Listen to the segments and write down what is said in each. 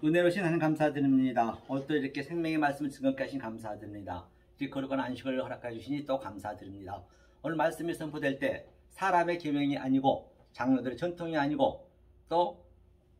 은혜로신 하나님 감사드립니다. 오늘도 이렇게 생명의 말씀을 즐겁게 하신 감사드립니다. 이렇게 거룩한 안식을 허락해 주시니 또 감사드립니다. 오늘 말씀이 선포될 때 사람의 계명이 아니고 장로들의 전통이 아니고 또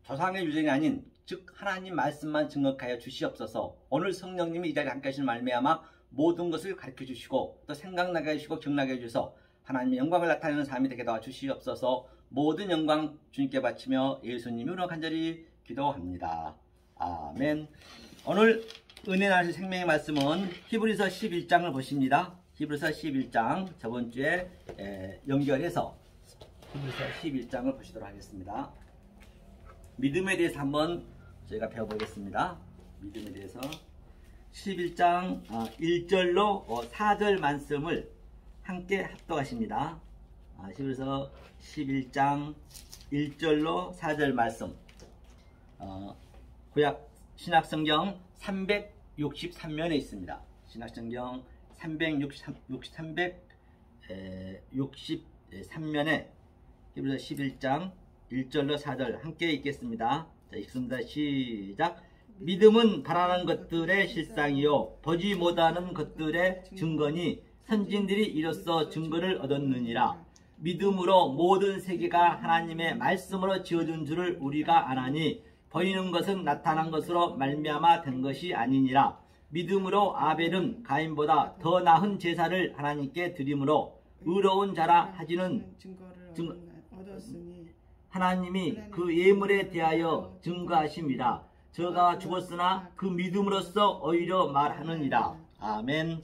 조상의 유전이 아닌 즉 하나님 말씀만 증거하여 주시옵소서. 오늘 성령님이 이 자리에 함께 하시는 말미암아 모든 것을 가르쳐 주시고 또 생각나게 해주시고 기억나게 해주셔서 하나님의 영광을 나타내는 삶이 되게 도와주시옵소서. 모든 영광 주님께 바치며 예수님으로 간절히 기도합니다. 아멘. 오늘 은혜 나실 생명의 말씀은 히브리서 11장을 보십니다. 히브리서 11장 저번주에 연결해서 히브리서 11장을 보시도록 하겠습니다. 믿음에 대해서 한번 저희가 배워보겠습니다. 믿음에 대해서 11장 1절로 4절 말씀을 함께 합독하십니다. 히브리서 11장 1절로 4절 말씀 구약 신약성경 363면에 있습니다. 신약성경 363면에 히브리서 11장 1절로 4절 함께 읽겠습니다. 자, 읽습니다. 시작. 믿음은 바라는 것들의 실상이요 보지 못하는 것들의 증거니 선진들이 이로써 증거를 얻었느니라. 믿음으로 모든 세계가 하나님의 말씀으로 지어준 줄을 우리가 아나니 보이는 것은 나타난 것으로 말미암아 된 것이 아니니라. 믿음으로 아벨은 가인보다 더 나은 제사를 하나님께 드림으로 의로운 자라 하지는 얻었으니 하나님이 그 예물에 대하여 증거하심이라. 저가 죽었으나 그 믿음으로써 오히려 말하느니라. 아멘.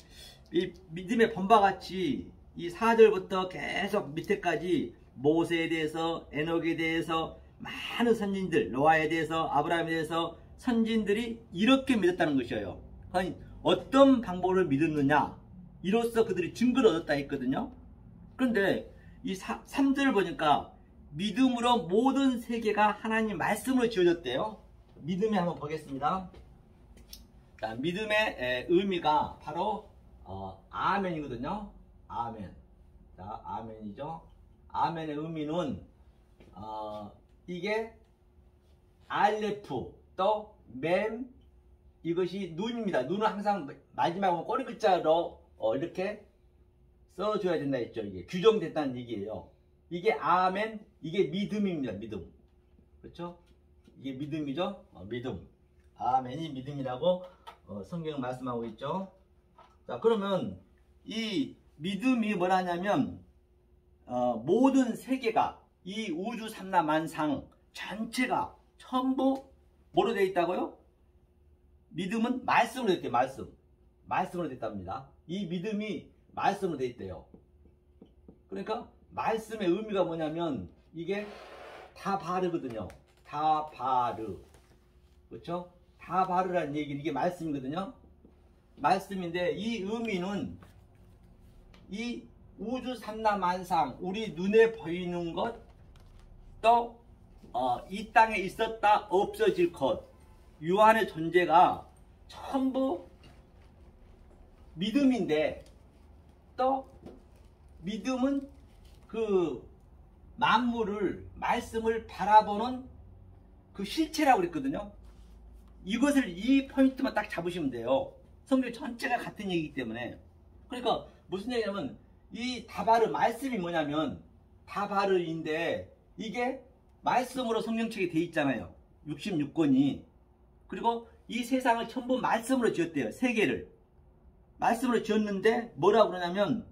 이 믿음의 본바 같이 이 4절부터 계속 밑에까지 모세에 대해서 에녹에 대해서 많은 선진들, 노아에 대해서 아브라함에 대해서 선진들이 이렇게 믿었다는 것이에요. 어떤 방법을 믿었느냐, 이로써 그들이 증거를 얻었다 했거든요. 그런데 이 3절을 보니까 믿음으로 모든 세계가 하나님 말씀으로 지어졌대요. 믿음에 한번 보겠습니다. 자, 믿음의 의미가 바로 아멘이거든요. 아멘. 자, 아멘이죠. 아멘의 의미는 이게 알레프 또 맴 이것이 눈입니다. 눈은 항상 마지막으로 꼬리 글자로 이렇게 써줘야 된다 했죠. 이게 규정됐다는 얘기예요. 이게 아멘, 이게 믿음입니다. 믿음. 그렇죠? 이게 믿음이죠. 믿음. 아멘이 믿음이라고 성경은 말씀하고 있죠. 자, 그러면 이 믿음이 뭐라냐면 모든 세계가 이 우주 삼라만상 전체가 전부 뭐로 되어 있다고요? 믿음은 말씀으로 되어 있대요. 말씀으로 되어 있답니다. 이 믿음이 말씀으로 되어 있대요. 그러니까 말씀의 의미가 뭐냐면 이게 다바르거든요. 다바르. 그렇죠? 다바르라는 얘기는 이게 말씀이거든요. 말씀인데 이 의미는 이 우주 삼라만상 우리 눈에 보이는 것 또 이 땅에 있었다 없어질 것 유한의 존재가 전부 믿음인데 또 믿음은 그 만물을 말씀을 바라보는 그 실체라고 그랬거든요. 이것을 이 포인트만 딱 잡으시면 돼요. 성경 전체가 같은 얘기이기 때문에. 그러니까 무슨 얘기냐면 이 다바르 말씀이 뭐냐면 다바르인데 이게 말씀으로 성경책에 돼 있잖아요. 66권이. 그리고 이 세상을 전부 말씀으로 지었대요. 세계를. 말씀으로 지었는데 뭐라고 그러냐면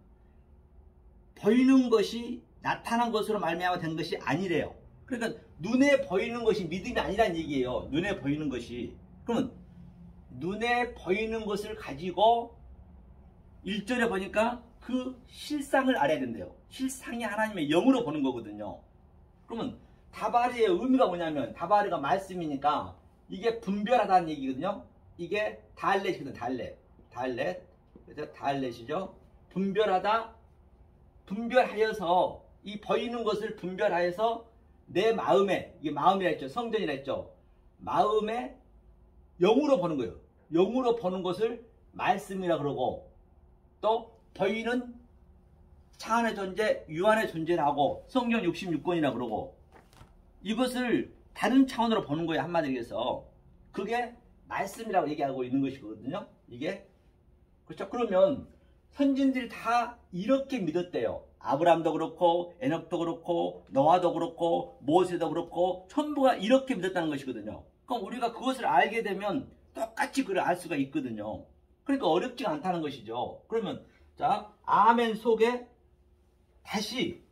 보이는 것이 나타난 것으로 말미암아 된 것이 아니래요. 그러니까 눈에 보이는 것이 믿음이 아니란 얘기예요. 눈에 보이는 것이. 그러면 눈에 보이는 것을 가지고 1절에 보니까 그 실상을 알아야 된대요. 실상이 하나님의 영으로 보는 거거든요. 그러면 다바르의 의미가 뭐냐면 다바르가 말씀이니까 이게 분별하다는 얘기거든요. 이게 달렛이거든요. 달렛. 그래서 달렛이죠. 분별하다. 분별하여서 이 보이는 것을 분별하여서 내 마음에, 이게 마음이라 했죠. 성전이라 했죠. 마음에 영으로 보는 거예요. 영으로 보는 것을 말씀이라 그러고 또 보이는 차안의 존재, 유한의 존재라고 성경 66권이라 그러고 이것을 다른 차원으로 보는 거예요. 한마디로 해서 그게 말씀이라고 얘기하고 있는 것이거든요. 이게 그렇죠. 그러면 선진들이 다 이렇게 믿었대요. 아브라함도 그렇고 에녹도 그렇고 노아도 그렇고 모세도 그렇고 전부가 이렇게 믿었다는 것이거든요. 그럼 우리가 그것을 알게 되면 똑같이 그걸 알 수가 있거든요. 그러니까 어렵지가 않다는 것이죠. 그러면 자 아멘 속에 다시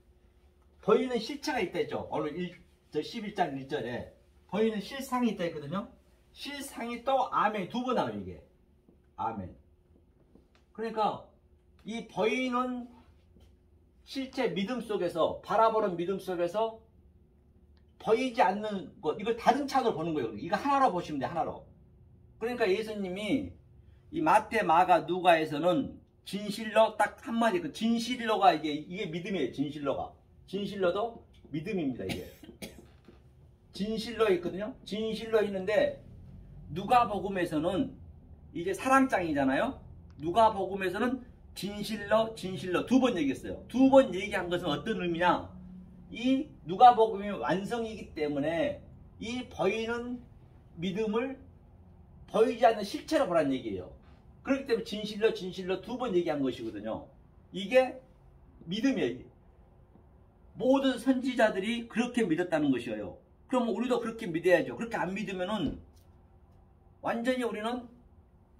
보이는 실체가 있다 했죠. 오늘 11장 1절에 보이는 실상이 있다 했거든요. 실상이 또 아멘 두 번 나와요. 이게 아멘. 그러니까 이 보이는 실제 믿음 속에서 바라보는 믿음 속에서 보이지 않는 것 이걸 다른 차원으로 보는 거예요. 이거 하나로 보시면 돼요. 하나로. 그러니까 예수님이 이 마태 마가 누가에서는 진실로 딱 한마디 그 진실로가 이게 믿음이에요. 진실로도 믿음입니다. 이게 진실로 있거든요. 진실로 있는데 누가복음에서는 이제 사랑장이잖아요. 누가복음에서는 진실로 두 번 얘기했어요. 두 번 얘기한 것은 어떤 의미냐? 이 누가복음이 완성이기 때문에 이 보이는 믿음을 보이지 않는 실체로 보라는 얘기예요. 그렇기 때문에 진실로 두 번 얘기한 것이거든요. 이게 믿음이에요. 모든 선지자들이 그렇게 믿었다는 것이에요. 그럼 우리도 그렇게 믿어야죠. 그렇게 안 믿으면은 완전히 우리는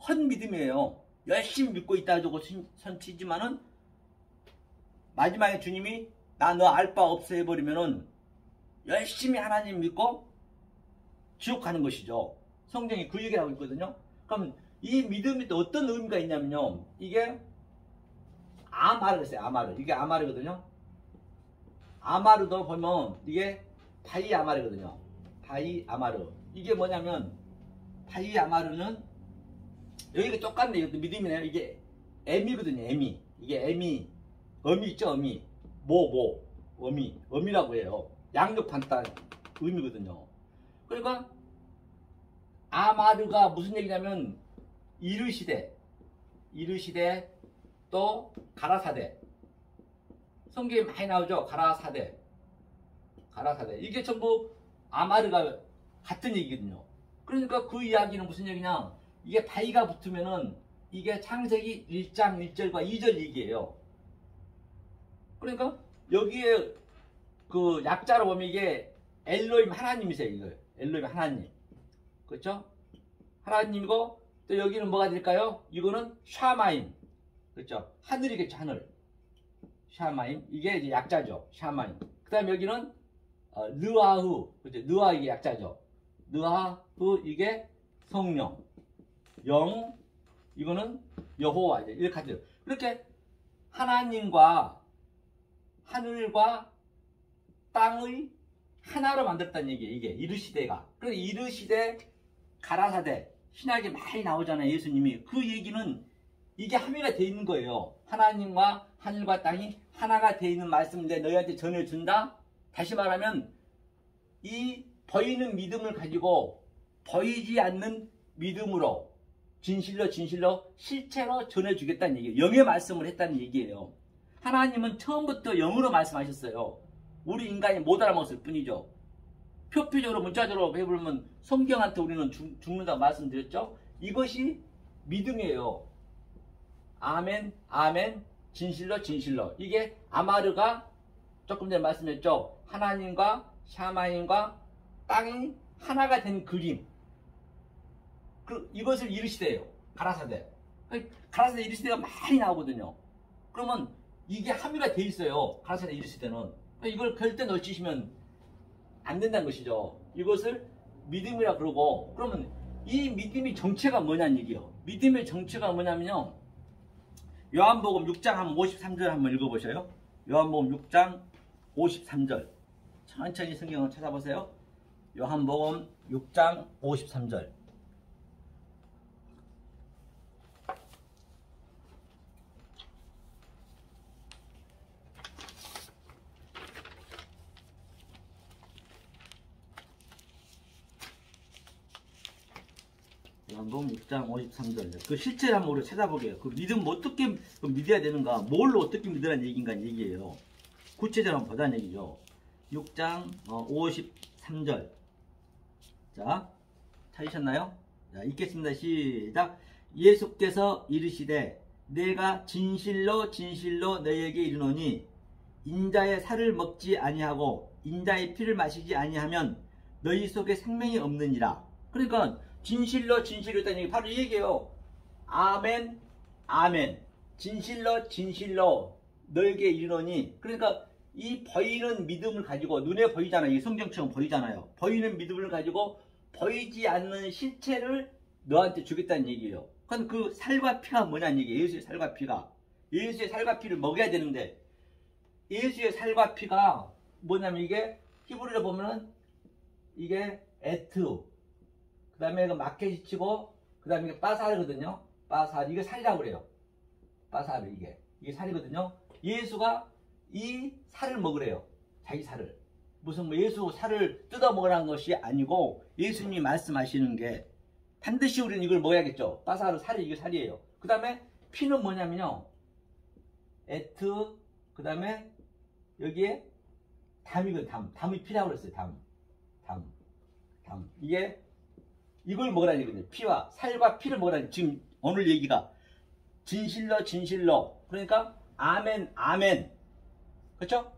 헛믿음이에요. 열심히 믿고 있다 하고 선치지만은 마지막에 주님이 나 너 알 바 없어 해버리면은 열심히 하나님 믿고 지옥 가는 것이죠. 성경이 그 얘기를 하고 있거든요. 그럼 이 믿음이 또 어떤 의미가 있냐면요. 이게 아마르 했어요. 아마르. 이게 아마르거든요. 아마르도 보면 이게 바이 아마르거든요. 바이 아마르. 이게 뭐냐면 바이 아마르는 여기가 똑같네. 이것도 믿음이네요. 이게 에미거든요. 에미. 이게 에미. 어미 있죠. 어미. 어미. 어미라고 해요. 양육한다 의미거든요. 그러니까 아마르가 무슨 얘기냐면 이르시되 또 가라사대. 성경에 많이 나오죠. 가라사대. 이게 전부 아마르가 같은 얘기거든요. 그러니까 그 이야기는 무슨 얘기냐? 이게 바이가 붙으면은 이게 창세기 1장 1절과 2절 얘기예요. 그러니까 여기에 그 약자로 보면 이게 엘로힘 하나님이세요. 이거 엘로힘 하나님. 그렇죠? 하나님이고 또 여기는 뭐가 될까요? 이거는 샤마임. 그렇죠? 하늘이겠죠. 하늘. 샤마임. 이게 이제 약자죠. 샤마임. 그 다음에 여기는 느아흐. 그렇죠? 느아 이게 약자죠. 느아흐 이게 성령. 영. 이거는 여호와. 이렇게 하죠. 그렇게 하나님과 하늘과 땅의 하나로 만들었다는 얘기예요. 이게 이르시대가. 그래서 이르시대 가라사대 신약에 많이 나오잖아요. 예수님이. 그 얘기는 이게 합의가 돼 있는 거예요. 하나님과 하늘과 땅이 하나가 돼 있는 말씀을 내가 너희한테 전해준다. 다시 말하면 이 보이는 믿음을 가지고 보이지 않는 믿음으로 진실로 실체로 전해주겠다는 얘기예요. 영의 말씀을 했다는 얘기예요. 하나님은 처음부터 영으로 말씀하셨어요. 우리 인간이 못 알아먹었을 뿐이죠. 표피적으로 문자적으로 해보면 성경한테 우리는 죽는다고 말씀드렸죠. 이것이 믿음이에요. 아멘 진실로 이게 아마르가 조금 전에 말씀했죠. 하나님과 샤마임과 땅이 하나가 된 그림. 이것을 이르시대요. 가라사대. 가라사대 이르시대가 많이 나오거든요. 그러면 이게 합의가 돼 있어요. 가라사대 이르시대는. 이걸 절대 놓치시면 안 된다는 것이죠. 이것을 믿음이라 그러고, 그러면 이 믿음의 정체가 뭐냐는 얘기예요. 믿음의 정체가 뭐냐면요. 요한복음 6장 한 53절 한번 읽어보셔요. 요한복음 6장 53절. 천천히 성경을 찾아보세요. 요한복음 6장 53절. 요한복음 6장 53절. 그 실체를 한번 우리 찾아보게요. 그 믿음 어떻게 믿어야 되는가, 뭘로 어떻게 믿으라는 얘기인가 얘기예요. 구체적으로 한번 보자는 얘기죠. 6장 53절. 자, 찾으셨나요? 자, 읽겠습니다. 시작. 예수께서 이르시되 내가 진실로 진실로 너희에게 이르노니 인자의 살을 먹지 아니하고 인자의 피를 마시지 아니하면 너희 속에 생명이 없느니라. 그러니까 진실로 진실로 했다는 얘기 바로 이 얘기예요. 아멘 아멘. 진실로 진실로 너에게 이르노니. 그러니까 이 보이는 믿음을 가지고, 눈에 보이잖아요. 이 성경처럼 보이잖아요. 보이는 믿음을 가지고 보이지 않는 실체를 너한테 주겠다는 얘기예요. 그럼 그 살과 피가 뭐냐는 얘기예요. 예수의 살과 피가. 예수의 살과 피를 먹여야 되는데, 예수의 살과 피가 뭐냐면 이게 히브리로 보면은 이게 에트, 그 다음에 그 마켓이 치고, 그 다음에 이게 빠사르거든요. 빠사르. 이게 살이라고 그래요. 빠사르. 이게 살이거든요. 예수가 이 살을 먹으래요. 자기 살을. 무슨 뭐 예수 살을 뜯어 먹으라는 것이 아니고, 예수님이 말씀하시는 게 반드시 우리는 이걸 먹어야겠죠. 빠사르 살이, 이게 살이에요. 그 다음에 피는 뭐냐면요, 에트, 그 다음에 여기에 담이거든. 담이 피라고 그랬어요. 담. 이게 이걸 먹으라는 얘기거든요. 피와 살과 피를 먹으라는, 지금 오늘 얘기가 진실로 진실로. 그러니까 아멘 아멘. 그렇죠?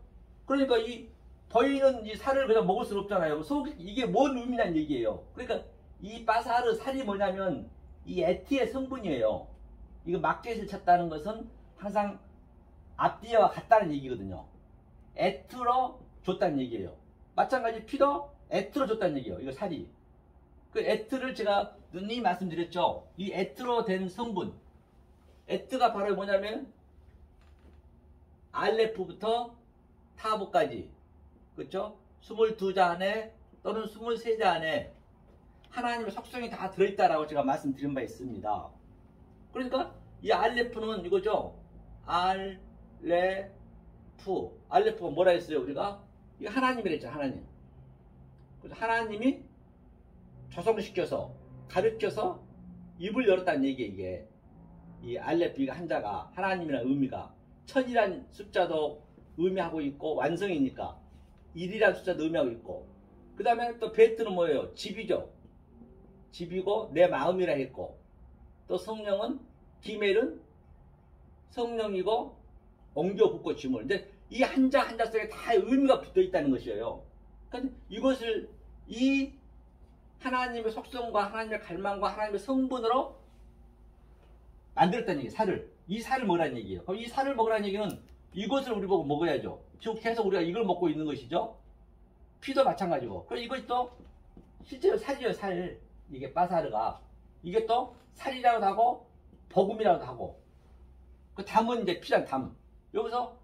그러니까 이 보이는 이 살을 그냥 먹을 수는 없잖아요. 이게 뭔 의미냐는 얘기예요. 그러니까 이 빠사르 살이 뭐냐면 이 에티의 성분이에요. 이거 마켓을 쳤다는 것은 항상 앞뒤와 같다는 얘기거든요. 에트로 줬다는 얘기예요. 마찬가지 피도 에트로 줬다는 얘기예요. 이거 살이. 그 에트를 제가 누님이 말씀드렸죠. 이 에트로 된 성분. 에트가 바로 뭐냐면 알레프부터 타보까지, 그렇죠? 22자 안에 또는 23자 안에 하나님의 속성이 다 들어있다라고 제가 말씀드린 바 있습니다. 그러니까 이 알레프는 이거죠. 알레프가 뭐라 했어요? 우리가 이거 하나님이라 했죠. 하나님. 그래서 하나님이 조성시켜서 가르쳐서 입을 열었다는 얘기예요. 이게 이 알레프, 이거 한자가 하나님이라는 의미가 천이란 숫자도 의미하고 있고, 완성이니까 1이라는 숫자도 의미하고 있고, 그 다음에 또 베트는 뭐예요? 집이죠. 집이고 내 마음이라 했고, 또 성령은 기멜은 성령이고 엉겨 붙고 지물. 근데 이 한자 한자 속에 다 의미가 붙어 있다는 것이에요. 그러니까 이것을 이 하나님의 속성과 하나님의 갈망과 하나님의 성분으로 만들었다는 얘기예요. 살을. 이 살을 먹으라는 얘기예요. 그럼 이 살을 먹으라는 얘기는 이것을 우리 보고 먹어야죠. 지금 계속 우리가 이걸 먹고 있는 것이죠. 피도 마찬가지고. 그럼 이것이 또 실제로 살이에요. 살. 이게 빠사르가. 이게 또 살이라고도 하고 복음이라고도 하고. 그 담은 이제 피란 담. 여기서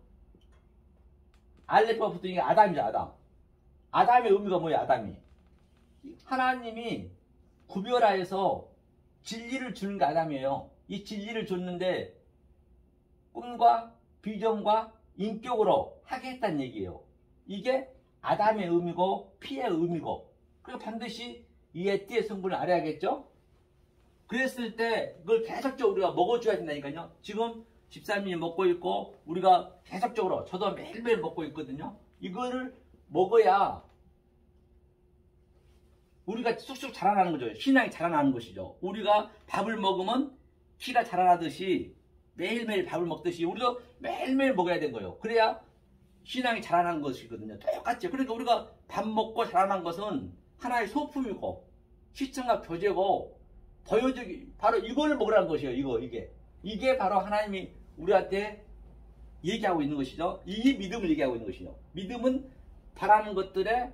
알레프가 붙은 게 아담이죠. 아담. 아담의 의미가 뭐예요? 아담이. 하나님이 구별하여서 진리를 주는 게 아담이에요. 이 진리를 줬는데 꿈과 비전과 인격으로 하게 했다는 얘기예요. 이게 아담의 의미고 피의 의미고, 그리고 반드시 이 에티의 성분을 알아야겠죠. 그랬을 때 그걸 계속적으로 우리가 먹어줘야 된다니까요. 지금 집사님이 먹고 있고 우리가 계속적으로, 저도 매일매일 먹고 있거든요. 이거를 먹어야 우리가 쑥쑥 자라나는 거죠. 신앙이 자라나는 것이죠. 우리가 밥을 먹으면 키가 자라나듯이 매일매일 밥을 먹듯이 우리도 매일매일 먹어야 되는 거예요. 그래야 신앙이 자라나는 것이거든요. 똑같죠. 그러니까 우리가 밥 먹고 자라난 것은 하나의 소품이고 시청과 교제고 보여주기, 바로 이걸 먹으라는 것이에요. 이게 바로 하나님이 우리한테 얘기하고 있는 것이죠. 이 믿음을 얘기하고 있는 것이죠. 믿음은 바라는 것들에,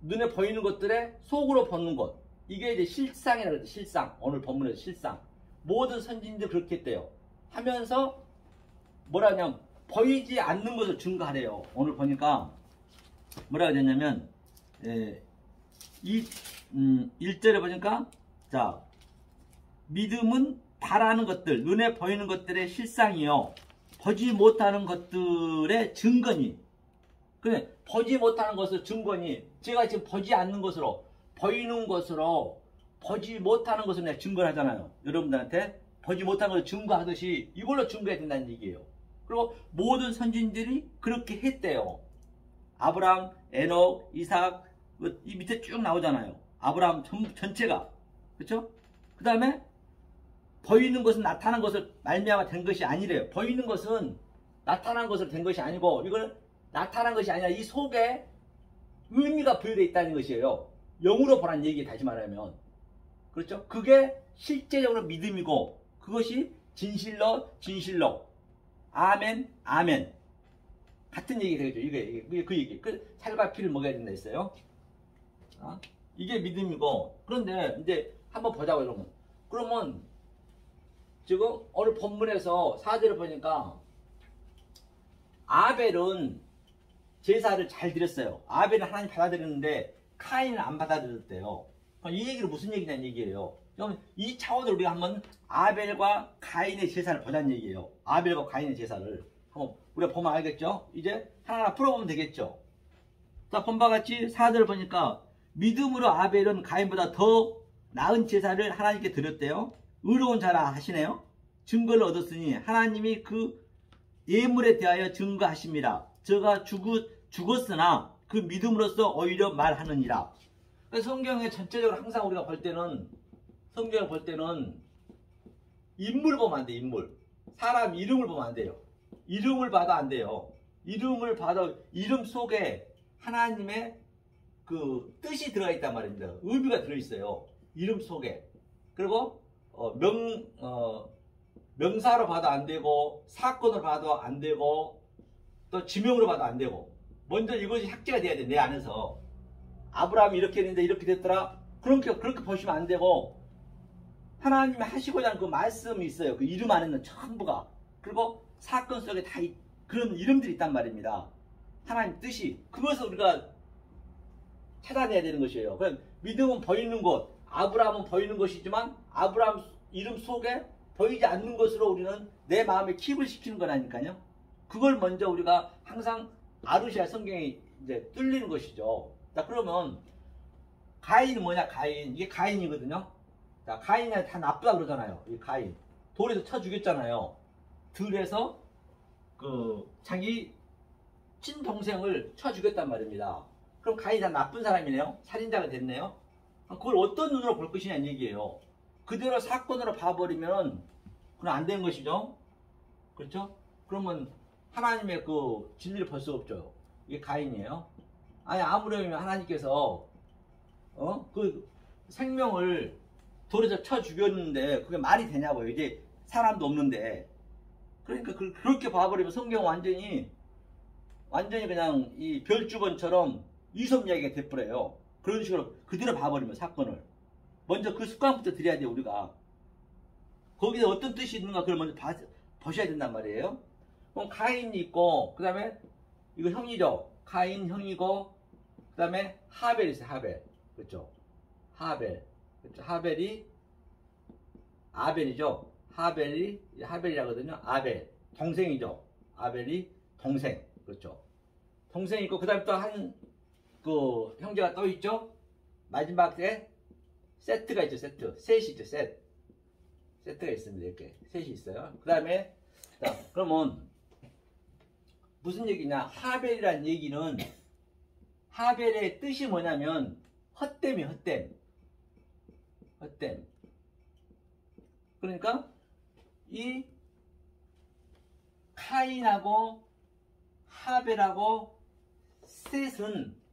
눈에 보이는 것들에 속으로 보는 것. 이게 이제 실상이라고 해요. 실상. 오늘 본문에서 실상. 모든 선진들이 그렇게 했대요. 하면서 뭐라 하냐면 보이지 않는 것을 증거하래요. 오늘 보니까 뭐라고 되냐면 1절에 보니까, 자, 믿음은 바라는 것들, 눈에 보이는 것들의 실상이요, 보지 못하는 것들의 증거니. 그래, 보지 못하는 것을 증거니, 제가 지금 보지 않는 것으로, 보이는 것으로 보지 못하는 것을 내가 증거를 하잖아요. 여러분들한테 보지 못하는 것을 증거하듯이 이걸로 증거해야 된다는 얘기예요. 그리고 모든 선진들이 그렇게 했대요. 아브라함, 에녹, 이삭, 이 밑에 쭉 나오잖아요. 아브라함 전체가. 그렇죠? 그 다음에 보이는 것은 나타난 것을 말미암아 된 것이 아니래요. 보이는 것은 나타난 것을 된 것이 아니고 이거는 나타난 것이 아니라 이 속에 의미가 부여되어 있다는 것이에요. 영으로 보라는 얘기 다시 말하면. 그렇죠? 그게 실제적으로 믿음이고 그것이 진실로 아멘 아멘 같은 얘기 되겠죠. 이게 그 얘기. 그 살과 피를 먹여야 된다 했어요. 이게 믿음이고. 그런데 이제 한번 보자고 여러분. 그러면 지금 오늘 본문에서 4절을 보니까 아벨은 제사를 잘 드렸어요. 아벨은 하나님 받아들였는데 카인은 안 받아들였대요. 이 얘기는 무슨 얘기냐는 얘기예요. 그럼 이 차원으로 우리가 한번 아벨과 가인의 제사를 보자는 얘기예요. 아벨과 가인의 제사를 한번 우리가 보면 알겠죠? 이제 하나하나 풀어보면 되겠죠? 자, 본바 같이 4절을 보니까 믿음으로 아벨은 가인보다 더 나은 제사를 하나님께 드렸대요. 의로운 자라 하시네요. 증거를 얻었으니 하나님이 그 예물에 대하여 증거하십니다. 저가 죽었으나 그 믿음으로써 오히려 말하느니라. 성경에 전체적으로 항상 우리가 볼 때는 성경을 볼 때는 인물을 보면 안 돼. 인물. 사람 이름을 보면 안 돼요. 이름을 봐도 안 돼요. 이름을 봐도 이름 속에 하나님의 그 뜻이 들어가 있단 말입니다. 의미가 들어있어요. 이름 속에. 그리고 명사로 봐도 안 되고 사건으로 봐도 안 되고 또 지명으로 봐도 안 되고 먼저 이것이 학제가 돼야 돼. 내 안에서. 아브라함이 이렇게 했는데 이렇게 됐더라. 그렇게 보시면 안 되고 하나님이 하시고자 하는 그 말씀이 있어요. 그 이름 안에는 전부가. 그리고 사건 속에 다 그런 이름들이 있단 말입니다. 하나님 뜻이. 그것을 우리가 찾아내야 되는 것이에요. 그럼 믿음은 보이는 것, 아브라함은 보이는 것이지만 아브라함 이름 속에 보이지 않는 것으로 우리는 내 마음에 킵을 시키는 거라니까요. 그걸 먼저 우리가 항상 아루시아 성경이 이제 뚫리는 것이죠. 자, 그러면 가인은 뭐냐? 가인. 이게 가인이거든요. 자, 가인이 다 나쁘다 그러잖아요. 이 가인. 돌에서 쳐 죽였잖아요. 들에서 그 자기 친동생을 쳐 죽였단 말입니다. 그럼 가인이 다 나쁜 사람이네요. 살인자가 됐네요. 그걸 어떤 눈으로 볼 것이냐는 얘기예요. 그대로 사건으로 봐버리면 그건 안 되는 것이죠. 그렇죠? 그러면 하나님의 그 진리를 볼 수 없죠. 이게 가인이에요. 아니 아무렴이면 하나님께서 그 생명을 돌에서 쳐 죽였는데 그게 말이 되냐고요. 이제 사람도 없는데. 그러니까 그렇게 봐버리면 성경 완전히 그냥 이 별주번처럼 이섭 이야기가 돼버려요. 그런 식으로 그대로 봐버리면 사건을. 먼저 그 습관부터 드려야 돼요. 우리가. 거기에 어떤 뜻이 있는가 그걸 먼저 보셔야 된단 말이에요. 그럼 가인이 있고 그 다음에 이거 형이죠. 가인 형이고 그 다음에 하벨이 있어요. 하벨. 그렇죠. 하벨. 그렇죠. 하벨이 아벨이죠. 하벨이라거든요. 아벨. 동생이죠. 아벨이 동생. 그렇죠. 동생이 있고 그 다음에 또 한 그 형제가 또 있죠. 마지막에 세트가 있죠. 셋이 있죠. 세트가 있습니다. 이렇게 셋이 있어요. 그 다음에 그러면 무슨 얘기냐? 하벨이란 얘기는 하벨의 뜻이 뭐냐면 헛됨이에요. 헛됨. 그러니까 이 카인하고 하벨하고 셋은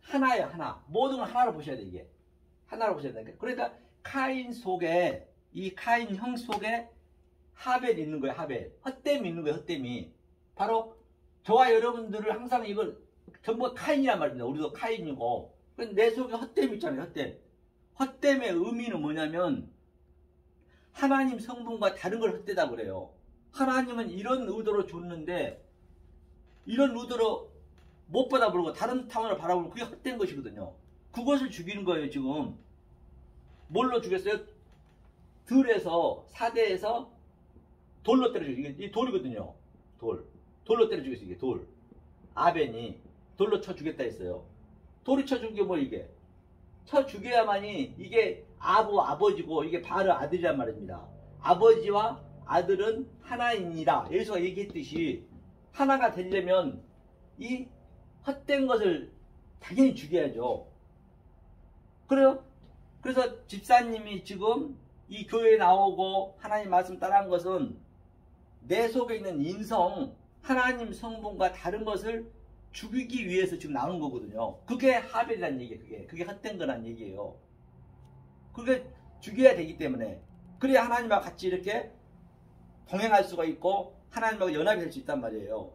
하나예요. 하나. 모든 걸 하나로 보셔야 돼. 이게 하나로 보셔야 되니까. 그러니까 카인 속에 이 카인 형 속에 하벨이 있는 거예요. 하벨. 헛됨이 있는 거예요. 헛됨이. 바로 저와 여러분들을 항상 이걸 전부 카인이란 말입니다. 우리도 카인이고. 내 속에 헛됨이 있잖아요. 헛됨의 의미는 뭐냐면 하나님 성분과 다른 걸 헛되다 그래요. 하나님은 이런 의도로 줬는데 이런 의도로 못 받아보고 다른 타원을 바라보고 그게 헛된 것이거든요. 그것을 죽이는 거예요. 지금 뭘로 죽였어요? 들에서 사대에서 돌로 때려 죽였어요. 이게 돌이거든요. 돌로 때려 죽였어요. 이게 돌. 아벤이 돌로 쳐 죽였다 했어요. 돌이 쳐 죽인 게 뭐 이게? 쳐 죽여야만이 이게 아버지고 이게 바로 아들이란 말입니다. 아버지와 아들은 하나이니라. 예수가 얘기했듯이 하나가 되려면 이 헛된 것을 당연히 죽여야죠. 그래요. 그래서 집사님이 지금 이 교회에 나오고 하나님 말씀 따라한 것은 내 속에 있는 인성, 하나님 성분과 다른 것을 죽이기 위해서 지금 나오는 거거든요. 그게 하벨이란 얘기예요. 그게 헛된 거란 얘기예요. 그게 죽여야 되기 때문에, 그래야 하나님과 같이 이렇게 동행할 수가 있고 하나님하고 연합이 될 수 있단 말이에요.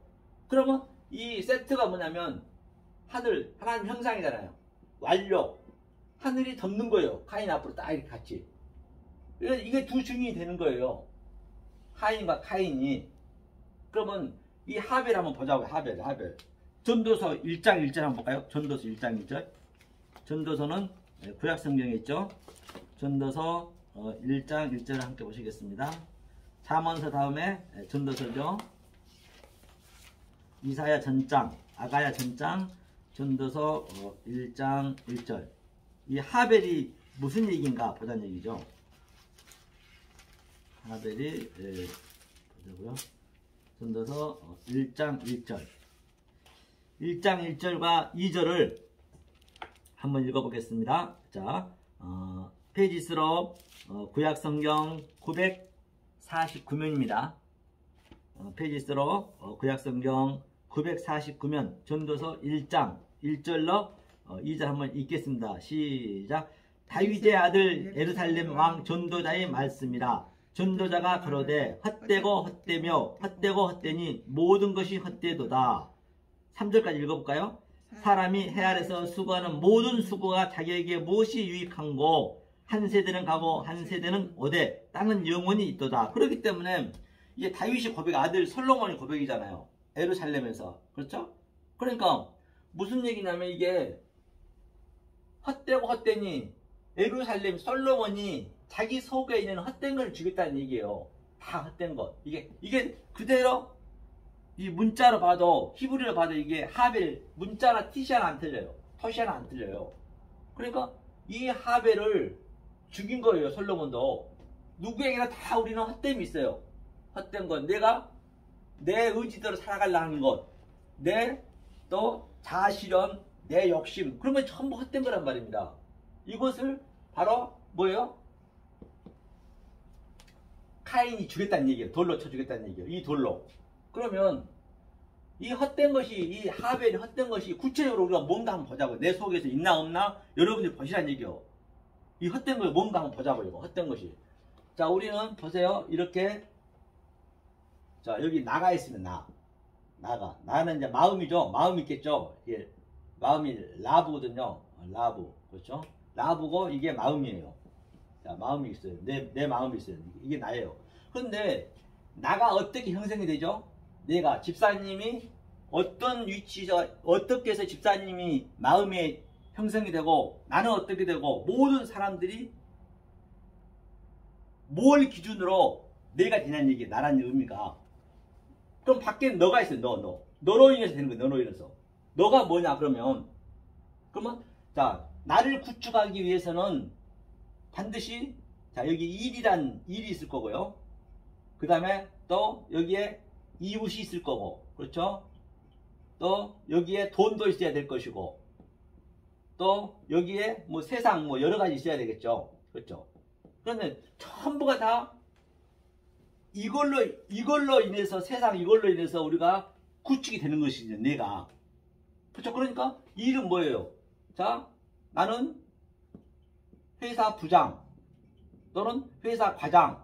그러면 이 세트가 뭐냐면 하나님 형상이잖아요. 완료. 하늘이 덮는 거예요. 카인 앞으로 딱 이렇게 같이. 이게 두 증인이 되는 거예요. 하인과 카인이. 그러면 이 하벨 한번 보자고요. 하벨. 전도서 1장 1절 한번 볼까요? 전도서 1장 1절. 전도서는 구약 성경에 있죠. 전도서 1장 1절을 함께 보시겠습니다. 잠언서 다음에 전도서죠. 이사야 전장, 아가야 전장, 전도서 1장 1절. 이 하벨이 무슨 얘기인가 보자는 얘기죠. 하벨이 보자고요. 전도서 1장 1절. 1장 1절과 2절을 한번 읽어보겠습니다. 자, 페이지 수로 구약성경 949면입니다. 페이지 수로 구약성경 949면 전도서 1장 1절로 2절 한번 읽겠습니다. 시작. 다윗의 아들 예루살렘 왕 전도자의 말씀이라. 전도자가 가로되 헛되고 헛되며 헛되고 헛되니 모든 것이 헛되도다. 3절까지 읽어볼까요? 사람이 해 아래서 수고하는 모든 수고가 자기에게 무엇이 유익한고 한 세대는 가고 한 세대는 오되 땅은 영원히 있도다. 그렇기 때문에 이게 다윗이 고백, 아들 솔로몬이 고백이잖아요. 예루살렘에서. 그렇죠? 그러니까 무슨 얘기냐면 이게 헛되고 헛되니 예루살렘 솔로몬이 자기 속에 있는 헛된 걸 주겠다는 얘기예요. 다 헛된 것. 이게 그대로 이 문자로 봐도 히브리로 봐도 이게 하벨 문자나 티시아나 안 틀려요. 토시아나 안 틀려요. 그러니까 이 하벨을 죽인 거예요. 솔로몬도. 누구에게나 다 우리는 헛됨이 있어요. 헛된 것. 내가 내 의지대로 살아가려는 것. 내 또 자아실현, 내 욕심. 그러면 전부 헛된 거란 말입니다. 이것을 바로 뭐예요? 카인이 주겠다는 얘기예요. 돌로 쳐주겠다는 얘기예요. 이 돌로. 그러면 이 헛된 것이, 이 하벨이 헛된 것이 구체적으로 우리가 뭔가 한번 보자고요. 내 속에서 있나 없나 여러분들이 보시라는 얘기요. 이 헛된 걸 뭔가 한번 보자고요. 이거 헛된 것이. 자, 우리는 보세요. 이렇게 자, 여기 나가 있으면 나가. 나는 이제 마음이죠. 마음이 있겠죠. 이게 마음이 라브거든요. 라브. 그렇죠? 라브고 이게 마음이에요. 자, 마음이 있어요. 내 마음이 있어요. 이게 나예요. 그런데 나가 어떻게 형성이 되죠? 내가 집사님이 어떤 위치에서 어떻게 해서 집사님이 마음에 형성이 되고 나는 어떻게 되고 모든 사람들이 뭘 기준으로 내가 되냐는 얘기, 나라는 의미가. 그럼 밖에 너가 있어요. 너로 인해서 되는 거예요. 너로 인해서. 너가 뭐냐 그러면 자, 나를 구축하기 위해서는 반드시 자, 여기 일이란 일이 있을 거고요. 그 다음에 또 여기에 이웃이 있을 거고, 그렇죠? 또 여기에 돈도 있어야 될 것이고, 또 여기에 뭐 세상 뭐 여러 가지 있어야 되겠죠. 그렇죠? 그런데 전부가 다 이걸로 인해서, 세상 이걸로 인해서 우리가 구축이 되는 것이죠. 내가. 그렇죠? 그러니까 이 일은 뭐예요? 자, 나는 회사 부장, 또는 회사 과장,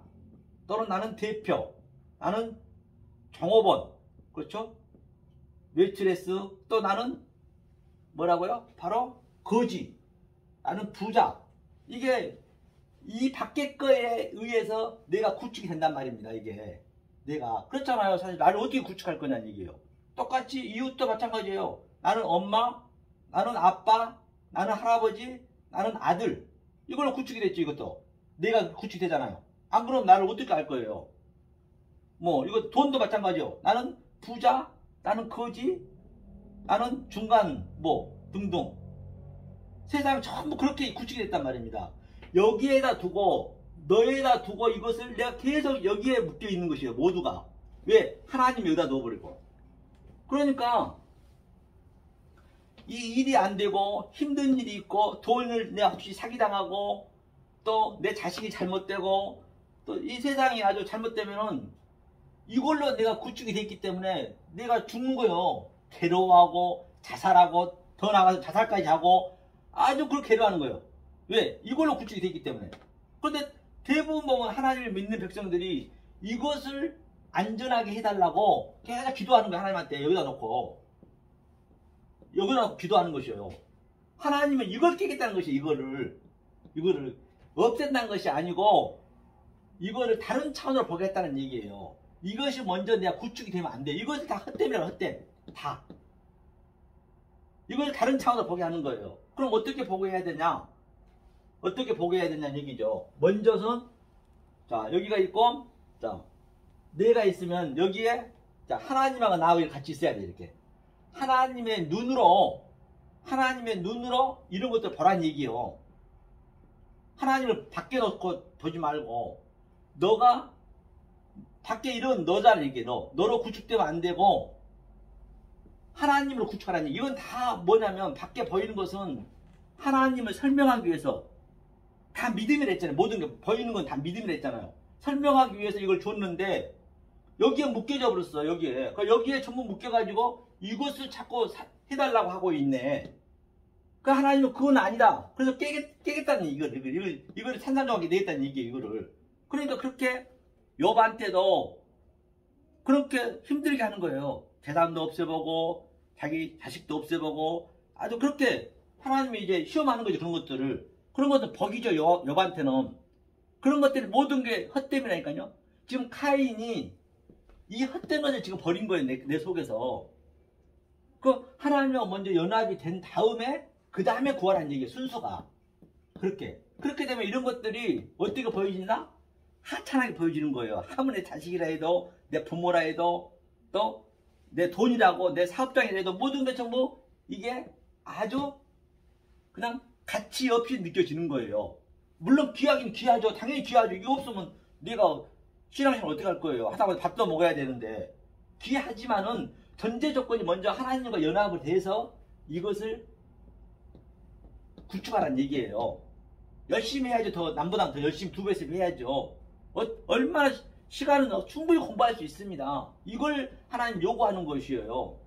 또는 나는 대표, 나는 종업원, 그렇죠? 웨이트레스, 또 나는 뭐라고요? 바로 거지, 나는 부자. 이게 이 밖의 거에 의해서 내가 구축이 된단 말입니다. 이게 내가 그렇잖아요. 사실 나를 어떻게 구축할 거냐는 얘기예요. 똑같이 이웃도 마찬가지예요. 나는 엄마, 나는 아빠, 나는 할아버지, 나는 아들. 이걸로 구축이 됐죠. 이것도 내가 구축이 되잖아요. 안 그러면 나를 어떻게 알 거예요? 뭐 이거 돈도 마찬가지요. 나는 부자, 나는 거지, 나는 중간 뭐 등등. 세상 전부 그렇게 구축이 됐단 말입니다. 여기에다 두고 너에다 두고 이것을 내가 계속 여기에 묶여 있는 것이에요. 모두가. 왜? 하나님이 여기다 넣어버리고. 그러니까 이 일이 안 되고 힘든 일이 있고 돈을 내가 혹시 사기당하고 또 내 자식이 잘못되고 또 이 세상이 아주 잘못되면은 이걸로 내가 구축이 됐기 때문에 내가 죽는 거예요. 괴로워하고 자살하고 더 나가서 자살까지 하고 아주 그렇게 괴로워하는 거예요. 왜? 이걸로 구축이 됐기 때문에. 그런데 대부분 보면 하나님을 믿는 백성들이 이것을 안전하게 해달라고 계속 기도하는 거예요. 하나님한테 여기다 놓고 기도하는 것이에요. 하나님은 이걸 깨겠다는 것이 이거를 없앤다는 것이 아니고 이거를 다른 차원으로 보겠다는 얘기예요. 이것이 먼저 내가 구축이 되면 안 돼. 이것이 다 헛됨이라고 헛됨. 다. 이걸 다른 차원으로 보게 하는 거예요. 그럼 어떻게 보게 해야 되냐? 어떻게 보게 해야 되냐는 얘기죠. 먼저는 자 여기가 있고 자 내가 있으면 여기에 자 하나님하고 나하고 같이 있어야 돼. 이렇게 하나님의 눈으로 이런 것들 보라는 얘기예요. 하나님을 밖에 놓고 보지 말고 너가 밖에 이런 너잖아. 이게 너로 구축되면 안 되고 하나님으로 구축하라는 얘기. 이건 다 뭐냐면 밖에 보이는 것은 하나님을 설명하기 위해서 다 믿음이라 했잖아요. 모든 게 보이는 건 다 믿음이라 했잖아요. 설명하기 위해서 이걸 줬는데 여기에 묶여져 버렸어. 여기에 전부 묶여가지고 이것을 자꾸 해달라고 하고 있네. 그 하나님은 그건 아니다. 그래서 깨겠다는 이거를 산산조각이 내겠다는 얘기예요. 이거를. 그러니까 그렇게 욥한테도 그렇게 힘들게 하는 거예요. 재산도 없애보고 자기 자식도 없애보고 아주 그렇게 하나님이 이제 시험하는 거죠. 그런 것들 버기죠. 욥한테는 그런 것들이 모든 게 헛됨이라니까요. 지금 카인이 이 헛된 것을 지금 버린 거예요. 내 속에서. 그 하나님과 먼저 연합이 된 다음에 그 다음에 구하라는 얘기예요. 순서가. 그렇게 되면 이런 것들이 어떻게 보여지나? 하찮하게 보여지는 거예요. 하면 내 자식이라 해도 내 부모라 해도 또 내 돈이라고 내 사업장이라 해도 모든 게 전부 이게 아주 그냥 가치 없이 느껴지는 거예요. 물론 귀하긴 귀하죠. 당연히 귀하죠. 이거 없으면 내가 신앙생활 어떻게 할 거예요. 하다보다 밥도 먹어야 되는데 귀하지만은 전제 조건이 먼저 하나님과 연합을 해서 이것을 구축하라는 얘기예요. 열심히 해야죠. 더 남보다 더 열심히 2배씩 해야죠. 얼마나 시간은 충분히 공부할 수 있습니다. 이걸 하나님 요구하는 것이에요.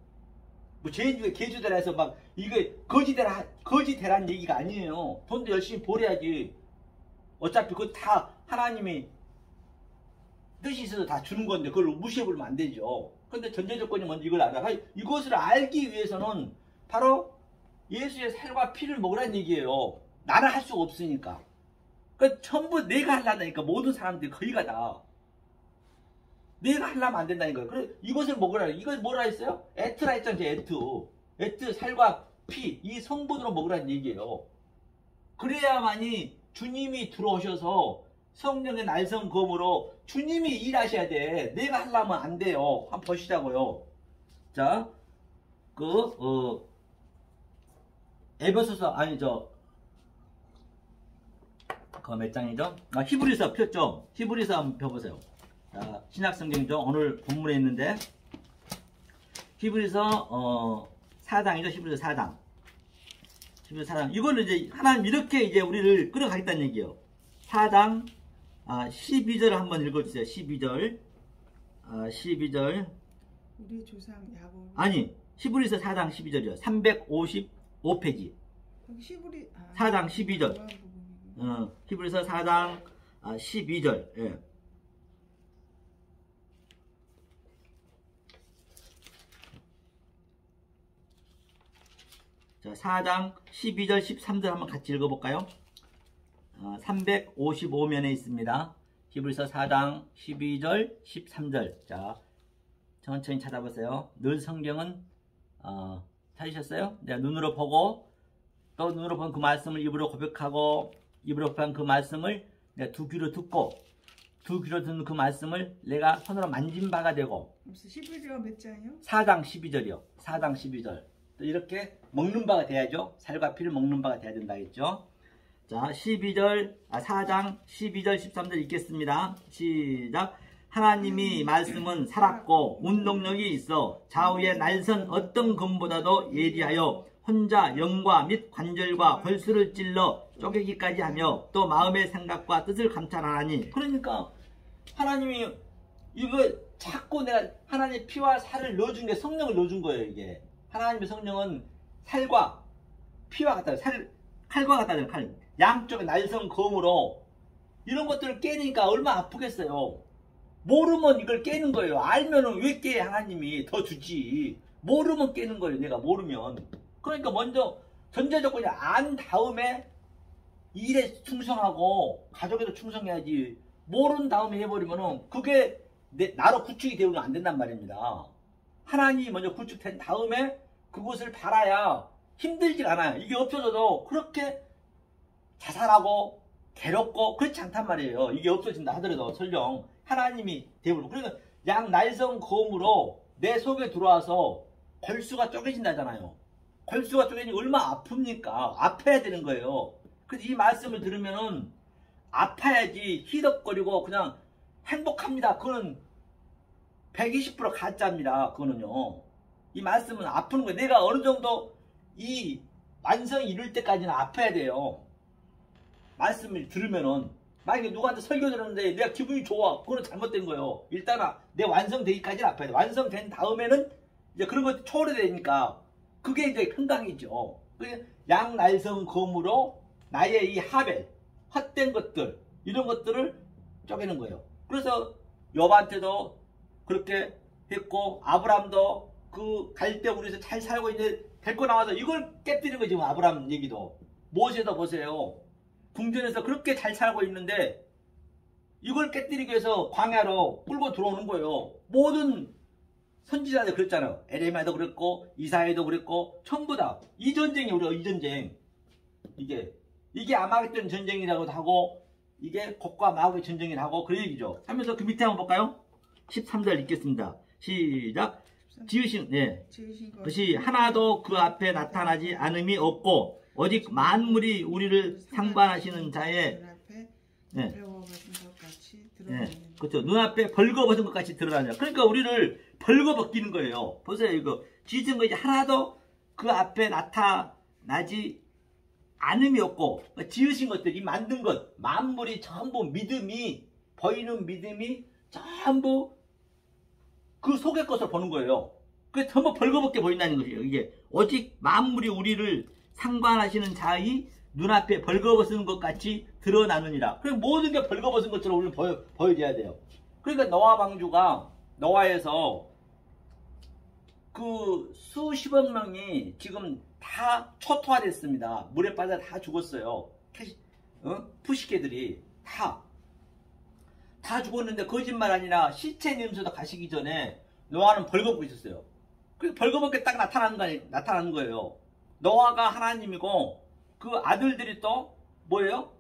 뭐 제주대라 해서 막 이게 거지대라는 얘기가 아니에요. 돈도 열심히 벌어야지. 어차피 그거 다 하나님이 뜻이 있어서 다 주는 건데 그걸 무시해버리면 안 되죠. 그런데 전제 조건이 먼저 이걸 알아. 이것을 알기 위해서는 바로 예수의 살과 피를 먹으라는 얘기예요. 나는 할 수가 없으니까. 그러니까 전부 내가 하려니까 모든 사람들이 거의가 다 내가 하려면 안 된다니까요. 그래 이것을 먹으라. 이걸 뭐라 했어요? 에트라 했잖아요. 에트 살과 피 이 성분으로 먹으라는 얘기예요. 그래야만이 주님이 들어오셔서 성령의 날성검으로 주님이 일하셔야 돼. 내가 하려면 안 돼요. 한번 보시자고요. 자, 에베소서 그 몇 장이죠? 히브리서 폈죠? 히브리서 한번 펴보세요. 자, 신약성경이죠. 오늘 본문에 있는데 히브리서 4장이죠. 히브리서 4장. 히브리서 4장. 이거는 이제 하나님 이렇게 이제 우리를 끌어가겠다는 얘기예요. 4장 12절 한번 읽어주세요. 12절. 12절. 우리 조상 야곱. 아니, 히브리서 4장 12절이요. 355페이지. 4장 12절. 히브리서 4장 12절. 예. 자, 4장 12절 13절 한번 같이 읽어볼까요? 355면에 있습니다. 히브리서 4장 12절 13절. 자, 천천히 찾아보세요. 늘 성경은 찾으셨어요? 내가 눈으로 보고 또 눈으로 본 그 말씀을 입으로 고백하고 입으로 고백한 그 말씀을 내가 두 귀로 듣고 두 귀로 듣는 그 말씀을 내가 손으로 만진 바가 되고. 히브리서 몇 장이요? 4장 12절이요. 4장 12절. 또 이렇게 먹는 바가 돼야죠. 살과 피를 먹는 바가 돼야 된다 했죠. 자, 4장 12절 13절 읽겠습니다. 시작. 하나님이 말씀은 살았고 운동력이 있어 좌우의 날선 어떤 검보다도 예리하여 혼자 영과 및 관절과 골수를 찔러 쪼개기까지 하며 또 마음의 생각과 뜻을 감찰하나니. 그러니까 하나님이 이거 자꾸 내가 하나님의 피와 살을 넣어준 게 성령을 넣어준 거예요. 이게 하나님의 성령은 살과 피와 같다, 칼과 같다는 칼, 양쪽에 날선 검으로 이런 것들을 깨니까 얼마나 아프겠어요. 모르면 이걸 깨는 거예요. 알면은 왜 깨? 하나님이 더 주지. 모르면 깨는 거예요. 내가 모르면. 그러니까 먼저 전제 조건이 안 다음에 일에 충성하고 가족에도 충성해야지. 모른 다음에 해버리면은 그게 나로 구축이 되면 안 된단 말입니다. 하나님이 먼저 구축된 다음에 그것을 바라야 힘들지가 않아요. 이게 없어져도 그렇게 자살하고 괴롭고 그렇지 않단 말이에요. 이게 없어진다 하더라도 설령 하나님이 되버리고. 그러니까 양 날성 검으로 내 속에 들어와서 골수가 쪼개진다잖아요. 골수가 쪼개지니 얼마나 아픕니까? 아파야 되는 거예요. 그래서 이 말씀을 들으면은 아파야지 희덕거리고 그냥 행복합니다. 그거는 120% 가짜입니다. 그거는요. 이 말씀은 아프는 거예요. 내가 어느 정도 이 완성이 이룰 때까지는 아파야 돼요. 말씀을 들으면은. 만약에 누구한테 설교 들었는데 내가 기분이 좋아. 그거는 잘못된 거예요. 일단은 내 완성되기까지는 아파야 돼. 완성된 다음에는 이제 그런 것도 초월되니까 그게 이제 평강이죠. 양날성 검으로 나의 이 하벨, 헛된 것들, 이런 것들을 쪼개는 거예요. 그래서 욥한테도 그렇게 했고, 아브람도 그 갈 때 우리에서 잘 살고 있는데 데리고 나와서 이걸 깨뜨리는 거지. 지금 아브람 얘기도. 모세도 보세요. 궁전에서 그렇게 잘 살고 있는데 이걸 깨뜨리기 위해서 광야로 끌고 들어오는 거예요. 모든 선지자들 그랬잖아요. 에레미야도 그랬고 이사야도 그랬고 전부 다 이 전쟁이 우리가 이 전쟁, 이게 아마겟돈 전쟁이라고도 하고 이게 곡과 마곡의 전쟁이라고 그 얘기죠. 하면서 그 밑에 한번 볼까요? 13절 읽겠습니다. 시작. 지으신 것이 하나도 그 앞에 나타나지 않음이 없고 오직 만물이 우리를 상관하시는 자의 그렇죠. 눈앞에 벌거벗은 것 같이 드러나냐. 그러니까 우리를 벌거벗기는 거예요. 보세요. 이거 지으신 것이 하나도 그 앞에 나타나지 않음이 없고, 지으신 것들이 만든 것, 만물이 전부 믿음이, 보이는 믿음이 전부 그 속의 것을 보는 거예요. 그게 전부 벌거벗게 보인다는 것이에요. 이게 오직 만물이 우리를 상관하시는 자의 눈앞에 벌거벗은 것 같이 드러나느니라. 그러니까 모든 게 벌거벗은 것처럼 우리는 보여져야 돼요. 그러니까 노아 방주가 노아에서 그 수십억 명이 지금 다 초토화됐습니다. 물에 빠져 다 죽었어요. 푸시개들이 다 죽었는데 거짓말 아니라 시체 냄새도 가시기 전에 노아는 벌거벗고 있었어요. 그 벌거벗게 딱 나타나는 거예요. 노아가 하나님이고 그 아들들이 또 뭐예요?